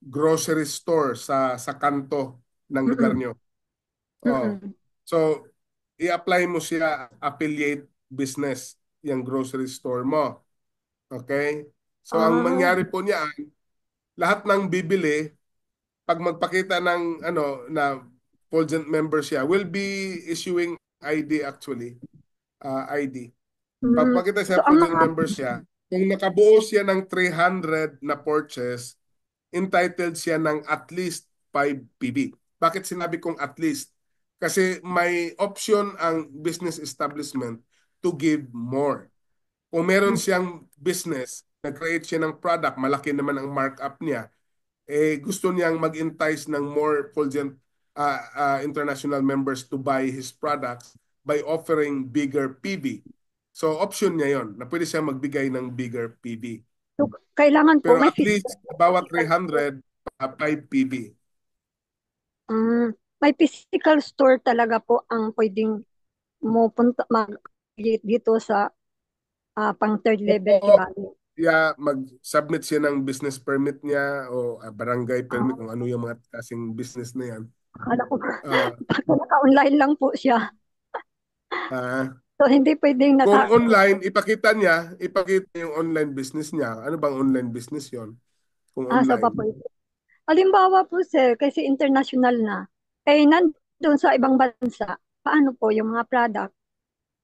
grocery store sa kanto ng lugar Mm-mm. nyo. Oh. Mm-mm. So, i-apply mo siya affiliate business, yung grocery store mo. Okay? So, ang Ah, mangyari po niya, lahat ng bibili, pag magpakita ng ano na Fulgent member siya, will be issuing ID actually, ID. mm. Pagpakita So siya ang Fulgent mga member siya, kung nakabuo siya ng 300 na purchase, entitled siya ng at least 5 PB. Bakit sinabi kong at least? Kasi may option ang business establishment to give more. Kung meron siyang business, nag-create siya ng product, malaki naman ang markup niya, gusto niyang mag-entice ng more Fulgent international members to buy his products by offering bigger PB. So option niya yon na pwede siya magbigay ng bigger PB. so, kailangan po Pero may at least bawat 300, 5 PB. may physical store talaga po ang pwedeng mo punta dito sa pang third level Opo, Ibadan. mag-submit siya ng business permit niya o barangay permit kung Ah, ano yung mga kasing business na yan. akala ko Ah, baka naka-online lang po siya. ah, So hindi pwedeng kung online, ipakita yung online business niya. Ano bang online business yon? Kung sa pa online. po ito. Halimbawa po sir, kasi international na, nandun sa ibang bansa, paano po yung mga product?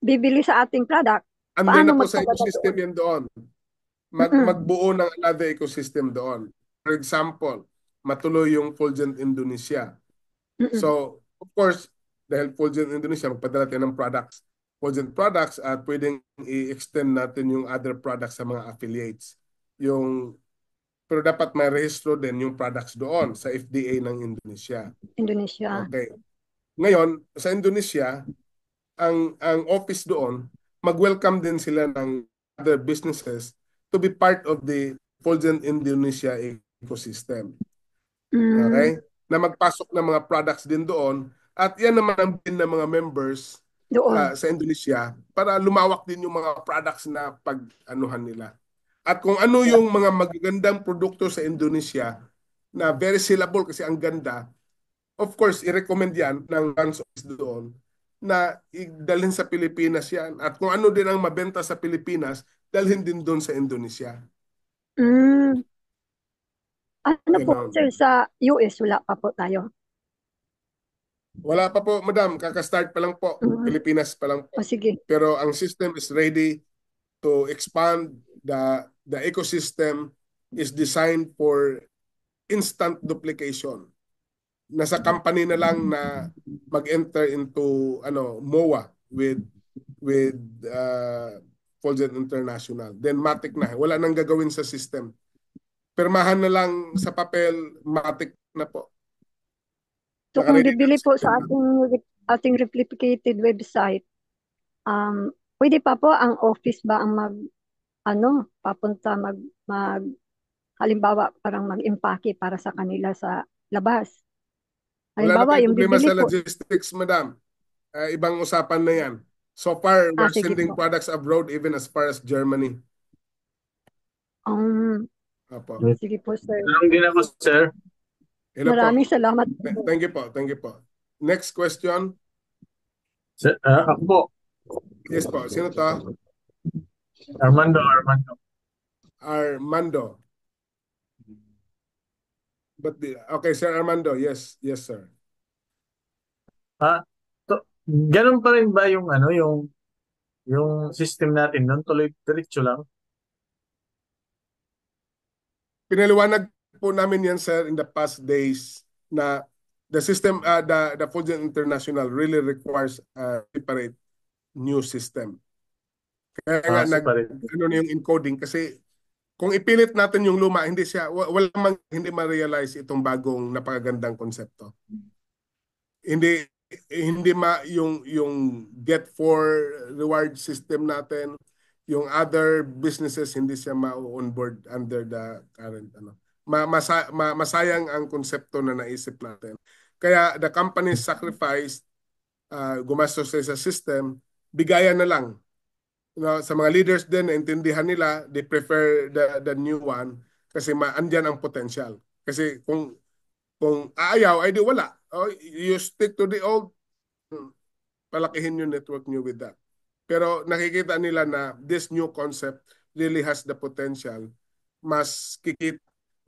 Bibili sa ating product, Andyan paano na po sa magpadala ecosystem doon? yan doon. Mm-mm. Magbuo ng another ecosystem doon. For example, matuloy yung Fulgent Indonesia. Mm-mm. So, of course, dahil Fulgent Indonesia, magpadala tayo ng products. Fulgent products at pwedeng i-extend natin yung other products sa mga affiliates. Pero dapat may rehistro din yung products doon sa FDA ng Indonesia. Indonesia. Okay. Ngayon, sa Indonesia, ang office doon, mag-welcome din sila ng other businesses to be part of the Fulgent Indonesia ecosystem. Mm, Okay? Na magpasok ng mga products din doon at yan naman ang din ng mga members doon. sa Indonesia para lumawak din yung mga products na pag-anuhan nila. At kung ano yung mga magagandang produkto sa Indonesia na very sellable kasi ang ganda, of course, i-recommend yan ng branch office doon na dalhin sa Pilipinas yan. At kung ano din ang mabenta sa Pilipinas, dalhin din doon sa Indonesia. Mm, ano po Ganon. sir, sa US wala pa po tayo. Wala pa po, madam. Kaka-start pa lang po. Mm, Pilipinas pa lang o po. sige. Pero ang system is ready to expand. The ecosystem is designed for instant duplication. Nasa company na lang na mag-enter into MOA with Fulgent International. Then matic na. Wala nang gagawin sa system. Permahan na lang sa papel, matic na po. So kung Nakaready na bibili ang po system sa na. ating replicated website, pwede pa po ang office ba ang papunta mag halimbawa parang mag-impake para sa kanila sa labas. Wala na Halimbawa tayong yung problema bibili sa po. logistics, madam. Ibang usapan na yan. So far, we're Sige sending po. products abroad even as far as Germany. Um, Opo. Sige po sir. Tanong din ako, sir. Hello po. Maraming salamat po. Thank you po. Thank you po. Next question. Sir, ako po, Yes po. Sino to? Armando. Armando. Okay, Sir Armando. Yes. Yes, sir. Ah, to, ganun pa rin ba yung yung system natin noon tuloy diretso lang? Pinaliwanag po namin yan, sir, in the past days na the system, the Fulgent International really requires a separate new system. Kaya nga Separate. ano na yung encoding kasi kung ipilit natin yung luma, hindi siya hindi ma-realize itong bagong napakagandang konsepto. Hindi hindi yung get for reward system natin, yung other businesses hindi siya ma-onboard under the current ano. Masayang ang konsepto na naisip natin. Kaya the company sacrificed, gumastos sa system, bigayan na lang. Sa mga leaders din, naintindihan nila, they prefer the new one kasi andyan ang potential. Kasi kung aayaw, ay di wala. You stick to the old, palakihin yung network nyo with that. Pero nakikita nila na this new concept really has the potential. Mas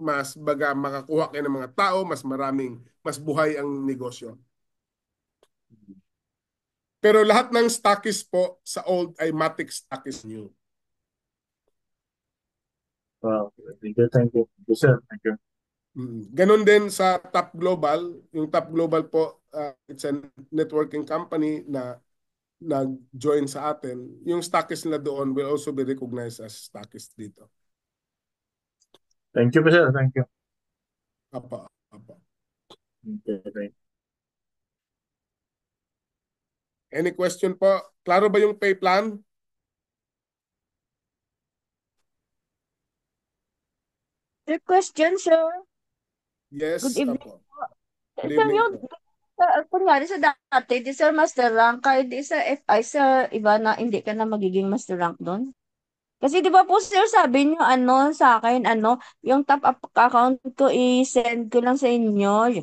mas baga makakuha kayo ng mga tao, mas buhay ang negosyo. Pero lahat ng stockist po sa old ay Matic stockist new. Wow. Thank you. Thank you, sir. Thank you. Ganon din sa Top Global. Yung Top Global po, it's a networking company na nag-join sa atin. Yung stockist nila doon will also be recognized as stockist dito. Thank you, sir. Thank you. Apa. Okay. Any question po? Klaro ba yung pay plan? Your question, sir. Good Yes, evening apo. po. Good Sir, evening yung, po. kunyari sa dati, di sir master rank, kahit di sa FI, sa iba na hindi ka na magiging master rank doon. Kasi di ba po sir, sabi niyo ano sa akin, yung top up account ko, i-send ko lang sa inyo.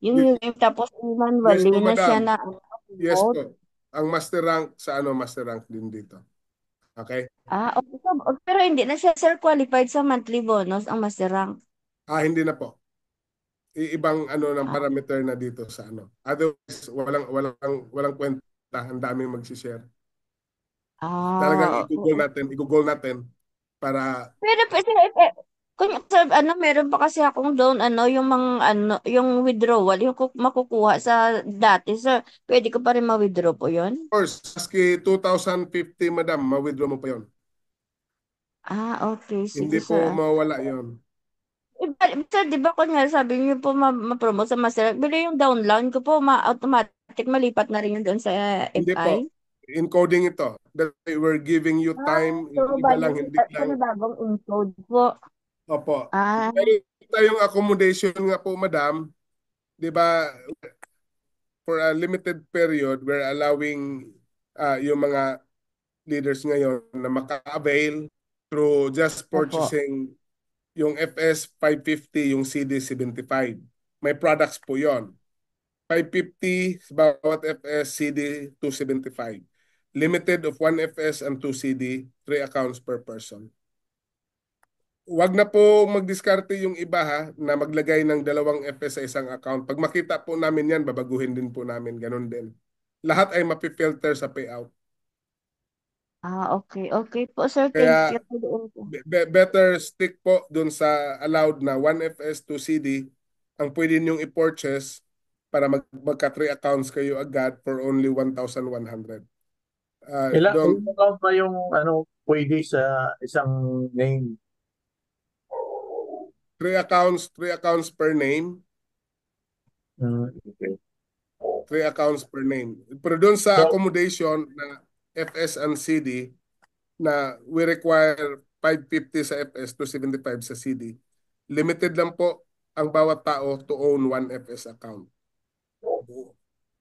Yung tapos Yes manually po, na siya madam. na Yes vote. po. Ang master rank sa master rank din dito. Okay? Okay. So, pero hindi na siya sir qualified sa monthly bonus ang master rank. Hindi na po. Ibang ng Ah, parameter na dito sa Otherwise, walang kwenta. Ang daming mag-share. Talagang Oo. i-google natin para Pero sir, kung sir, meron pa kasi akong doon, yung mga, yung withdrawal, yung makukuha sa dati, sir. Pwede ko pa rin ma-withdraw po yun? of course, maski 2,050, madam, ma-withdraw mo pa yon. Okay. Hindi Sige, po sir. mawala yon. Sir, di ba kunyari sabi niyo po ma-promote sa master, pero yung download ko po, automatic malipat na rin yun doon sa Hindi po. FI? Encoding ito. That we're giving you time. So, Yung iba bali, lang, hindi lang. panibagong encode po. Opo. Ah, Pero tayong accommodation nga po, madam, di ba, for a limited period, we're allowing yung mga leaders ngayon na maka-avail through just opo. purchasing yung FS 550, yung CD 75. May products po yon. 550 sa bawat FS, CD 275. Limited of 1 FS and 2 CD, 3 accounts per person. Huwag na po magdiskarte yung iba na maglagay ng 2 FS sa isang account. Pag makita po namin yan, babaguhin din po namin. Ganon din. Lahat ay mapifilter sa payout. Okay. Okay po, sir. Thank Kaya you. Doon po. better stick po dun sa allowed na 1 FS, 2 CD ang pwede niyong i-purchase para magka 3 accounts kayo agad for only 1,100. Ilang account ba yung pwede sa isang name? 3 accounts per name. Okay. 3 accounts per name. Pero doon sa So, accommodation na FS and CD na we require 550 sa FS to 75 sa CD. Limited lang po ang bawat tao to own 1 FS account.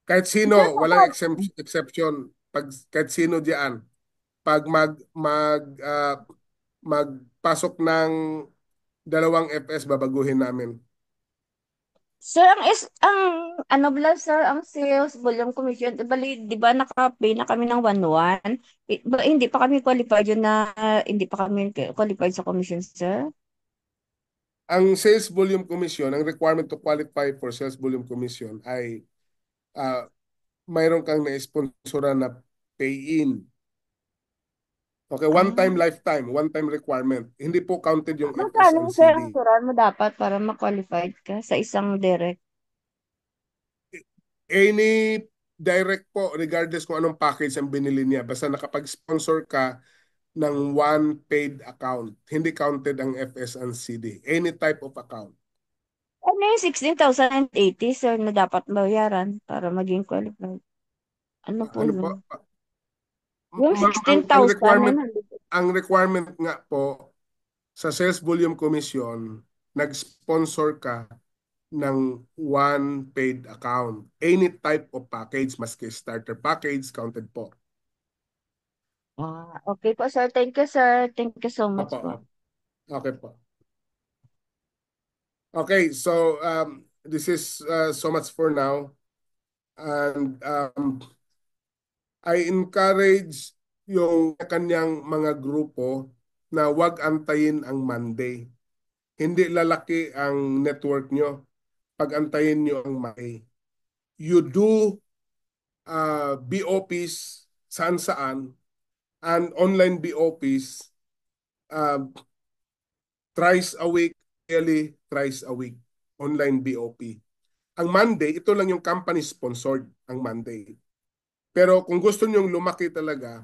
Kahit Sir, sino, walang exception. Kahit sino diyan, pag magpasok ng 2 FS, babaguhin namin. sir, ang ano bala, sir, ang sales volume commission, bali, di ba naka-pay na kami ng 1-1? Hindi pa kami qualified yun na, hindi pa kami qualified sa commission, sir? Ang sales volume commission, ang requirement to qualify for sales volume commission ay mayroon kang na-sponsoran na pay-in. Okay, one time lifetime, one time requirement. Hindi po counted yung FS Magkano and sir CD. ang suran mo dapat para ma-qualified ka sa isang direct? Any direct po, regardless kung anong package ang binili niya, basta nakapag-sponsor ka ng one paid account. Hindi counted ang FS and CD. Any type of account. Ano yung 16,080 sir na dapat bayaran para maging qualified? Ano po Ano po? yun? Yung Ma'am, ang requirement 16,900. ang requirement nga po sa sales volume commission, nag-sponsor ka ng one paid account. Any type of package, maski starter package, counted po. Okay po sir. Thank you sir. Thank you so much Opo. po. Okay po. Okay, so this is so much for now. And I encourage yung kanyang mga grupo na wag antayin ang Monday. Hindi lalaki ang network nyo pag antayin nyo ang Monday. You do BOPs saan-saan and online BOPs uh, thrice a week, daily, thrice a week, online BOP. Ang Monday, ito lang yung company sponsored ang Monday. Pero kung gusto nyong lumaki talaga,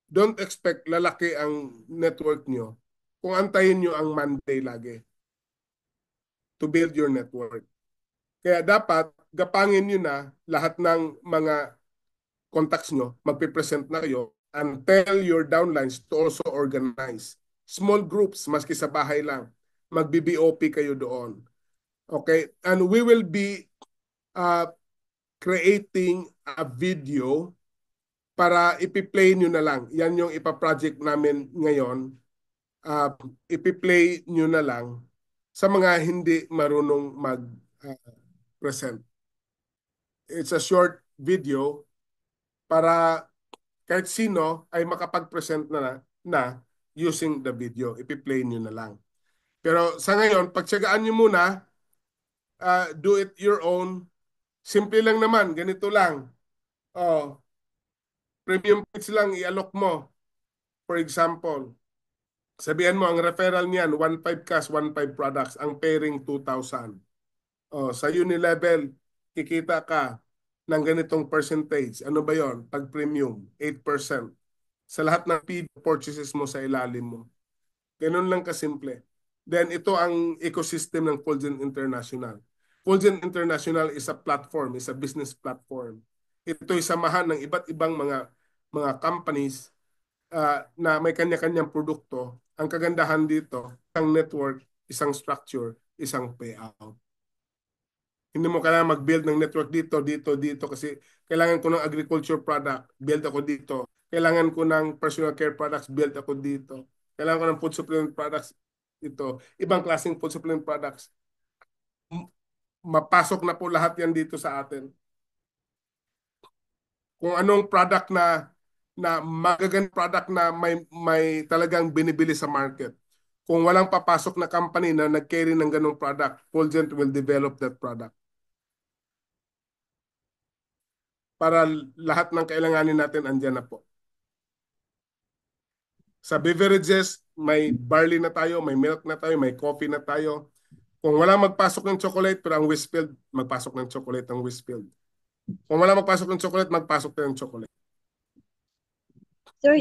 don't expect lalaki ang network nyo kung antayin nyo ang Monday lagi to build your network. Kaya dapat gapangin nyo na lahat ng mga contacts nyo, magpipresent na kayo and tell your downlines to also organize. Small groups, maski sa bahay lang. Magbi-BOP kayo doon. Okay? And we will be creating a video para ipi-play nyo na lang. Yan yung ipa-project namin ngayon. Ipi-play nyo na lang sa mga hindi marunong mag-present. It's a short video para kahit sino ay makapag-present na using the video. Ipi-play nyo na lang. Pero sa ngayon, pagtsagaan nyo muna, do it your own. Simple lang naman, ganito lang. Oh, premium page lang i-alok mo. For example, sabihan mo ang referral niyan 1.5 cash, 1.5 products, ang pairing 2,000. Oh, sa Unilevel kikita ka ng ganitong percentage. Ano ba 'yon? Pag premium, 8%. Sa lahat ng purchases mo sa ilalim mo. Ganun lang kasimple. Then ito ang ecosystem ng Fulgent International. Fulgent International is a platform, is a business platform. Ito'y samahan ng iba't ibang mga companies na may kanya-kanyang produkto. Ang kagandahan dito, isang network, isang structure, isang payout. Hindi mo kailangan mag-build ng network dito kasi kailangan ko ng agriculture product, build ako dito. Kailangan ko ng personal care products, build ako dito. Kailangan ko ng food supplement products, ito. Ibang klaseng food supplement products. Mapasok na po lahat yan dito sa atin. Kung anong product na magagandang product na may talagang binibili sa market. Kung walang papasok na company na nag-carry ng ganong product, Fulgent will develop that product. Para lahat ng kailanganin natin andyan na po. Sa beverages, may barley na tayo, may milk na tayo, may coffee na tayo. Kung wala magpasok ng chocolate, pero ang Westfield, magpasok ng chocolate ang Westfield. Kung wala magpasok ng chocolate, magpasok tayo ng chocolate. Sir,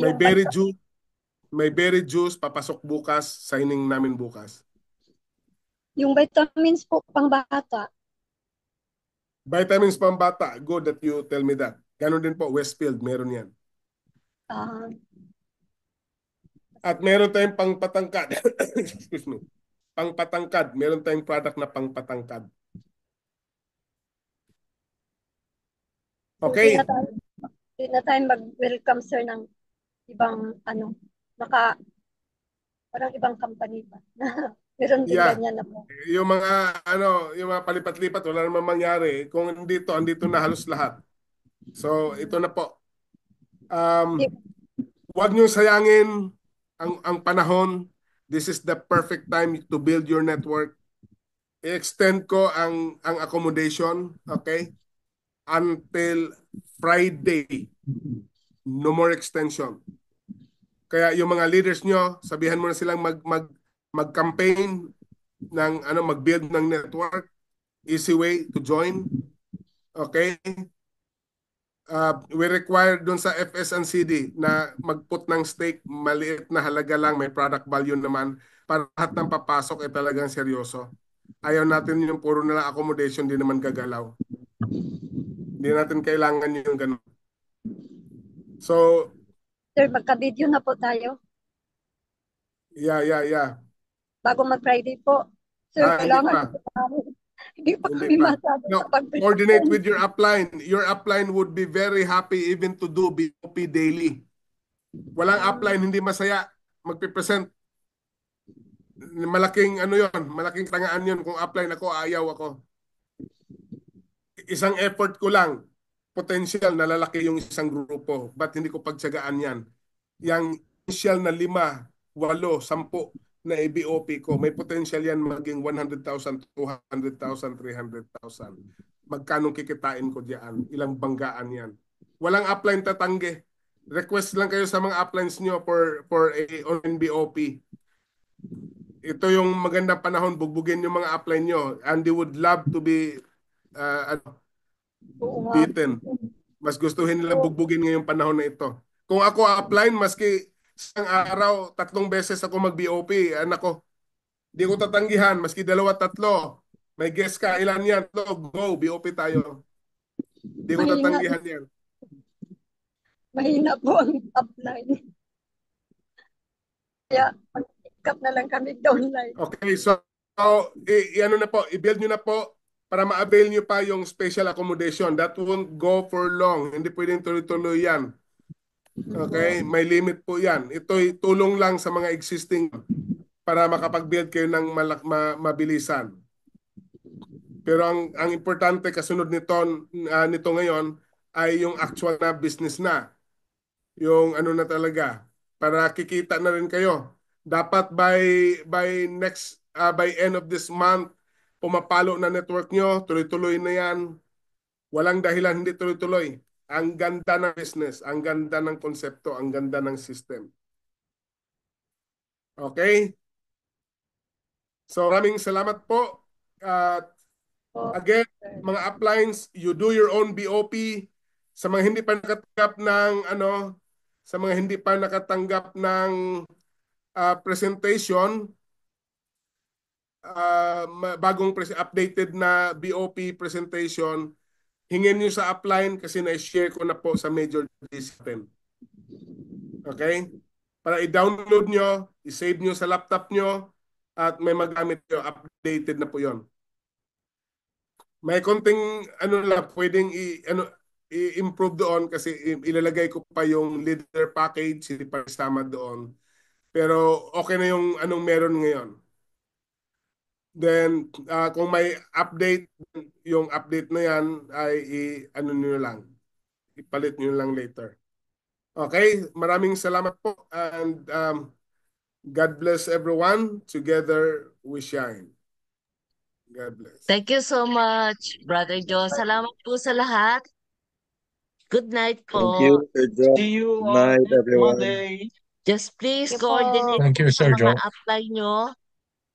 May berry juice, papasok bukas, signing namin bukas. yung vitamins po pang bata. Vitamins pambata, good that you tell me that. Ganon din po, Westfield, meron yan. At meron tayong pangpatangkad. Excuse me. Pangpatangkad, meron tayong product na pangpatangkad. Okay. Hindi na tayo mag-welcome sir ng ibang parang ibang company pa. Meron din ganyan na po. Yung mga palipat-lipat, wala namang mangyari. Kung andito na halos lahat. So, ito na po. Huwag niyong sayangin ang panahon. This is the perfect time to build your network. I-extend ko ang accommodation, okay? Until Friday. No more extension. Kaya yung mga leaders nyo, sabihan mo na silang mag-campaign ng mag-build ng network, easy way to join. Okay? We require dun sa FS&CD na mag-put ng stake, maliit na halaga lang, may product value naman, para lahat ng papasok ay talagang seryoso. Ayaw natin yung puro na lang accommodation, di naman gagalaw. Hindi natin kailangan yung ganun. So, Sir, magka-video na po tayo yeah. bago mag-Friday po. Sir, Hindi kailangan pa. hindi pa Hindi kami pa. masyado No, kapag-present. coordinate with your upline. Your upline would be very happy even to do BOP daily. Walang upline, hindi masaya magpipresent. Malaking yon, malaking tangaan yon. Kung upline ako, ayaw ako. Isang effort ko lang, potential na lalaki yung isang grupo. Ba't hindi ko pagtsagaan yan? Yang initial na 5, 8, 10 na BOP ko, may potential yan maging 100,000, 200,000, 300,000. Magkano kikitain ko diyan? Ilang banggaan yan? Walang upline tatanggi. Request lang kayo sa mga uplines nyo for a NBOP. Ito yung magandang panahon, bugbugin yung mga upline nyo, and they would love to be beaten. Mas gustuhin nilang bugbugin ngayong panahon na ito. Kung ako upline, maski isang araw, 3 beses ako mag-BOP, anak ko, di ko tatanggihan, maski 2, 3. May guest ka, ilan yan? Go, BOP tayo. Di ko tatanggihan yan. Mahina po ang upline. Kaya mag-pick na lang kami downline. Okay, so ano na po, i-build nyo na po para ma-avail nyo pa yung special accommodation. That won't go for long. Hindi pwedeng tuloy-tuloy yan. Okay, may limit po yan. Ito'y tulong lang sa mga existing para makapag-build kayo ng mabilisan. Pero ang importante kasunod nito ngayon ay yung actual na business na. Yung na talaga. Para kikita na rin kayo. Dapat by end of this month, pumapalo na network nyo, tuloy-tuloy na yan. Walang dahilan hindi tuloy-tuloy. Ang ganda ng business, ang ganda ng konsepto, ang ganda ng system. Okay? So maraming salamat po. Again, mga uplines, you do your own BOP. Sa mga hindi pa nakatanggap ng sa mga hindi pa nakatanggap ng presentation, bagong updated na BOP presentation, hingin nyo sa upline kasi na-share ko na po sa major discipline. Okay? Para i-download nyo, i-save nyo sa laptop nyo, at may magamit nyo, updated na po yon. May konting lang pwedeng i-improve doon kasi ilalagay ko pa yung leader package, hindi pa isama doon. Pero okay na yung anong meron ngayon. Then kung may update, yung update na yan ay nyo lang. Ipalit nyo lang later. Okay, maraming salamat po and God bless everyone. Together we shine. God bless. Thank you so much, Brother Joe. Salamat po sa lahat. Good night po. Thank you, Sir Joe. See you Good on night, next everyone. Monday. Just please Thank you po. coordinate Thank you, po sa Sir mga Joe. apply nyo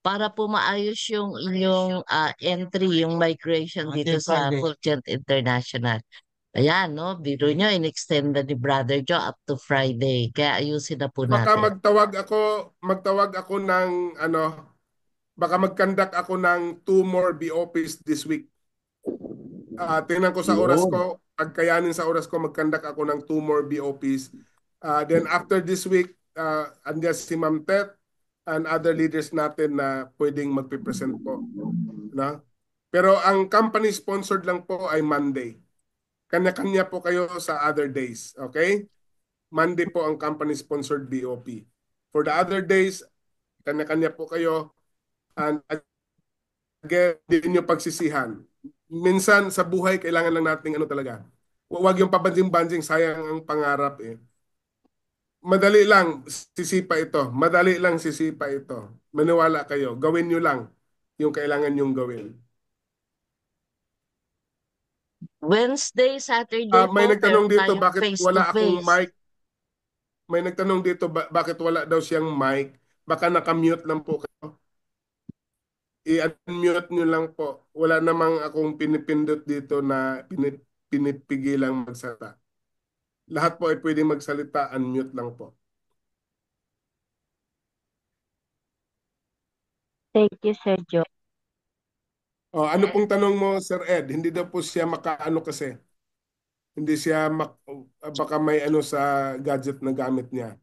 para po maayos yung inyong entry, yung migration dito sa Friday. Fulgent International. Ayan, no? Biro nyo, in-extend na ni Brother Joe up to Friday. Kaya ayusin na po Baka natin. magtawag ako ng baka mag-conduct ako ng 2 more BOPs this week. Tingnan ko sa oras ko, pagkayanin sa oras ko, mag-conduct ako ng 2 more BOPs. Then after this week, andyan si Ma'am Tet and other leaders natin na pwedeng magpipresent po. No? Pero ang company sponsored lang po ay Monday. Kanya-kanya po kayo sa other days. Okay? Monday po ang company sponsored BOP. For the other days, kanya-kanya po kayo. And again, hindi nyo pagsisihan. Minsan sa buhay, kailangan lang natin talaga. Huwag yung pabanjing-banjing, sayang ang pangarap eh. Madali lang sisipa ito. Madali lang sisipa ito. Maniwala kayo. Gawin nyo lang yung kailangan nyong gawin. Wednesday, Saturday May po, nagtanong meron dito, tayong bakit face to wala akong face. mic? may nagtanong dito bakit wala daw siyang mic. Baka naka-mute lang po kayo. I-unmute nyo lang po. Wala namang akong pinipindot dito na pinipigilang magsalita. Lahat po ay pwedeng magsalita, unmute lang po. Thank you, Sir Joe. Ano pong tanong mo, Sir Ed? Hindi daw po siya makaano kasi. Hindi siya, baka may ano sa gadget na gamit niya.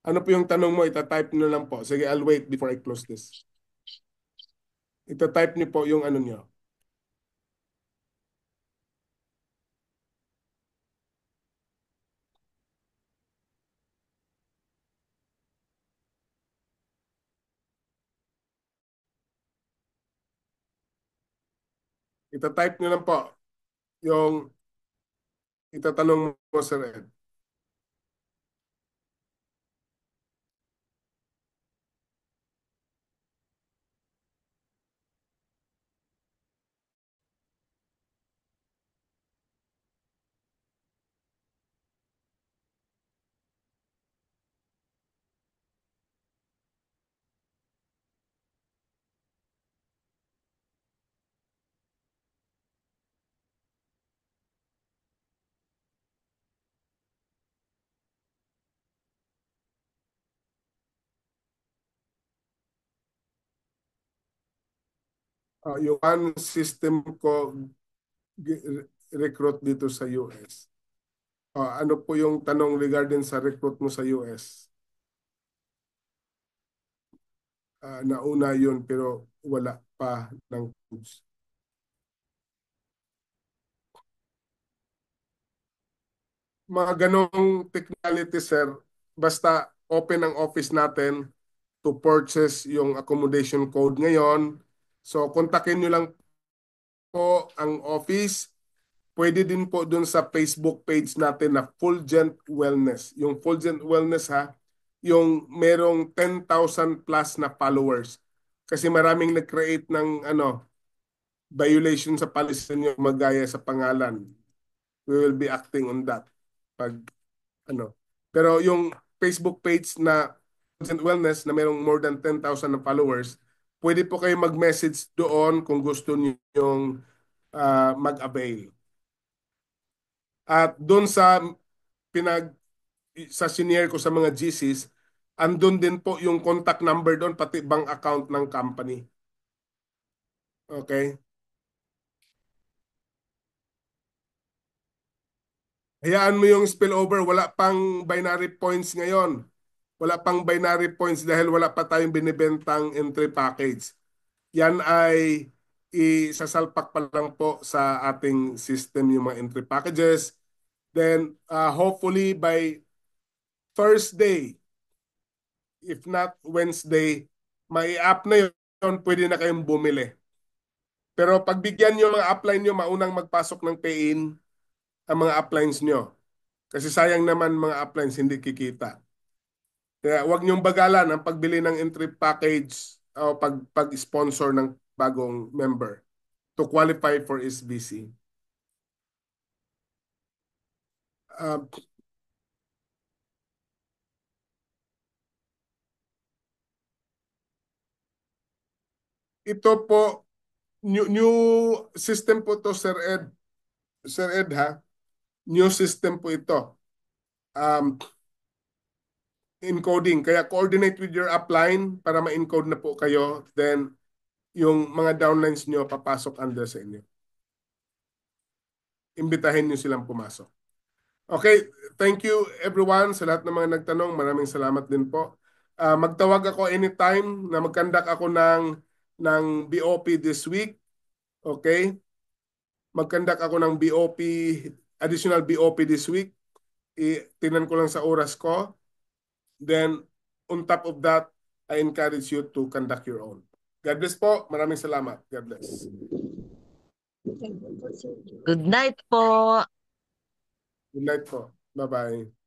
Ano po yung tanong mo? Ita-type nyo lang po. Sige, I'll wait before I close this. Ita-type nyo po yung ano nyo. Ita-type nyo lang po yung itatanong mo, Sir Ed. Yung one system ko recruit dito sa US. Ano po yung tanong regarding sa recruit mo sa US? Nauna yun pero wala pa ng codes. Mga ganong technicality, sir, basta open ang office natin to purchase yung accommodation code ngayon. So, kontakin nyo lang po ang office. Pwede din po dun sa Facebook page natin na Fulgent Wellness. Yung Fulgent Wellness ha, yung merong 10,000 plus na followers. Kasi maraming nag-create ng violation sa policy nyo magaya sa pangalan. We will be acting on that. Pag Pero yung Facebook page na Fulgent Wellness na merong more than 10,000 na followers, pwede po kayo mag-message doon kung gusto niyo yung mag-avail. At doon sa sa senior ko sa mga GCs, andun din po yung contact number doon, pati bank account ng company. Okay? Hayaan mo yung spillover, wala pang binary points ngayon. Wala pang binary points dahil wala pa tayong binibentang entry package. Yan ay isasalpak pa lang po sa ating system yung mga entry packages. Then, hopefully by Thursday, if not Wednesday, may app na yun, pwede na kayong bumili. Pero pagbigyan nyo mga upline nyo, maunang magpasok ng pay-in ang mga uplines nyo. Kasi sayang naman mga uplines hindi kikita. Kaya huwag nyong bagalan ang pagbili ng entry package o pag-sponsor ng bagong member to qualify for SBC. Ito po, new system po to, Sir Ed. Sir Ed ha, new system po ito. Encoding. Kaya coordinate with your upline para ma-encode na po kayo. Then, yung mga downlines nyo papasok under sa inyo. Imbitahin nyo silang pumasok. Okay, thank you everyone sa lahat ng mga nagtanong. Maraming salamat din po. Magtawag ako anytime na mag-conduct ako ng BOP this week. Okay? Mag-conduct ako ng BOP, additional BOP this week. Tinan ko lang sa oras ko. Then, on top of that, I encourage you to conduct your own. God bless po. Maraming salamat. God bless. Good night po. Good night po. Bye-bye.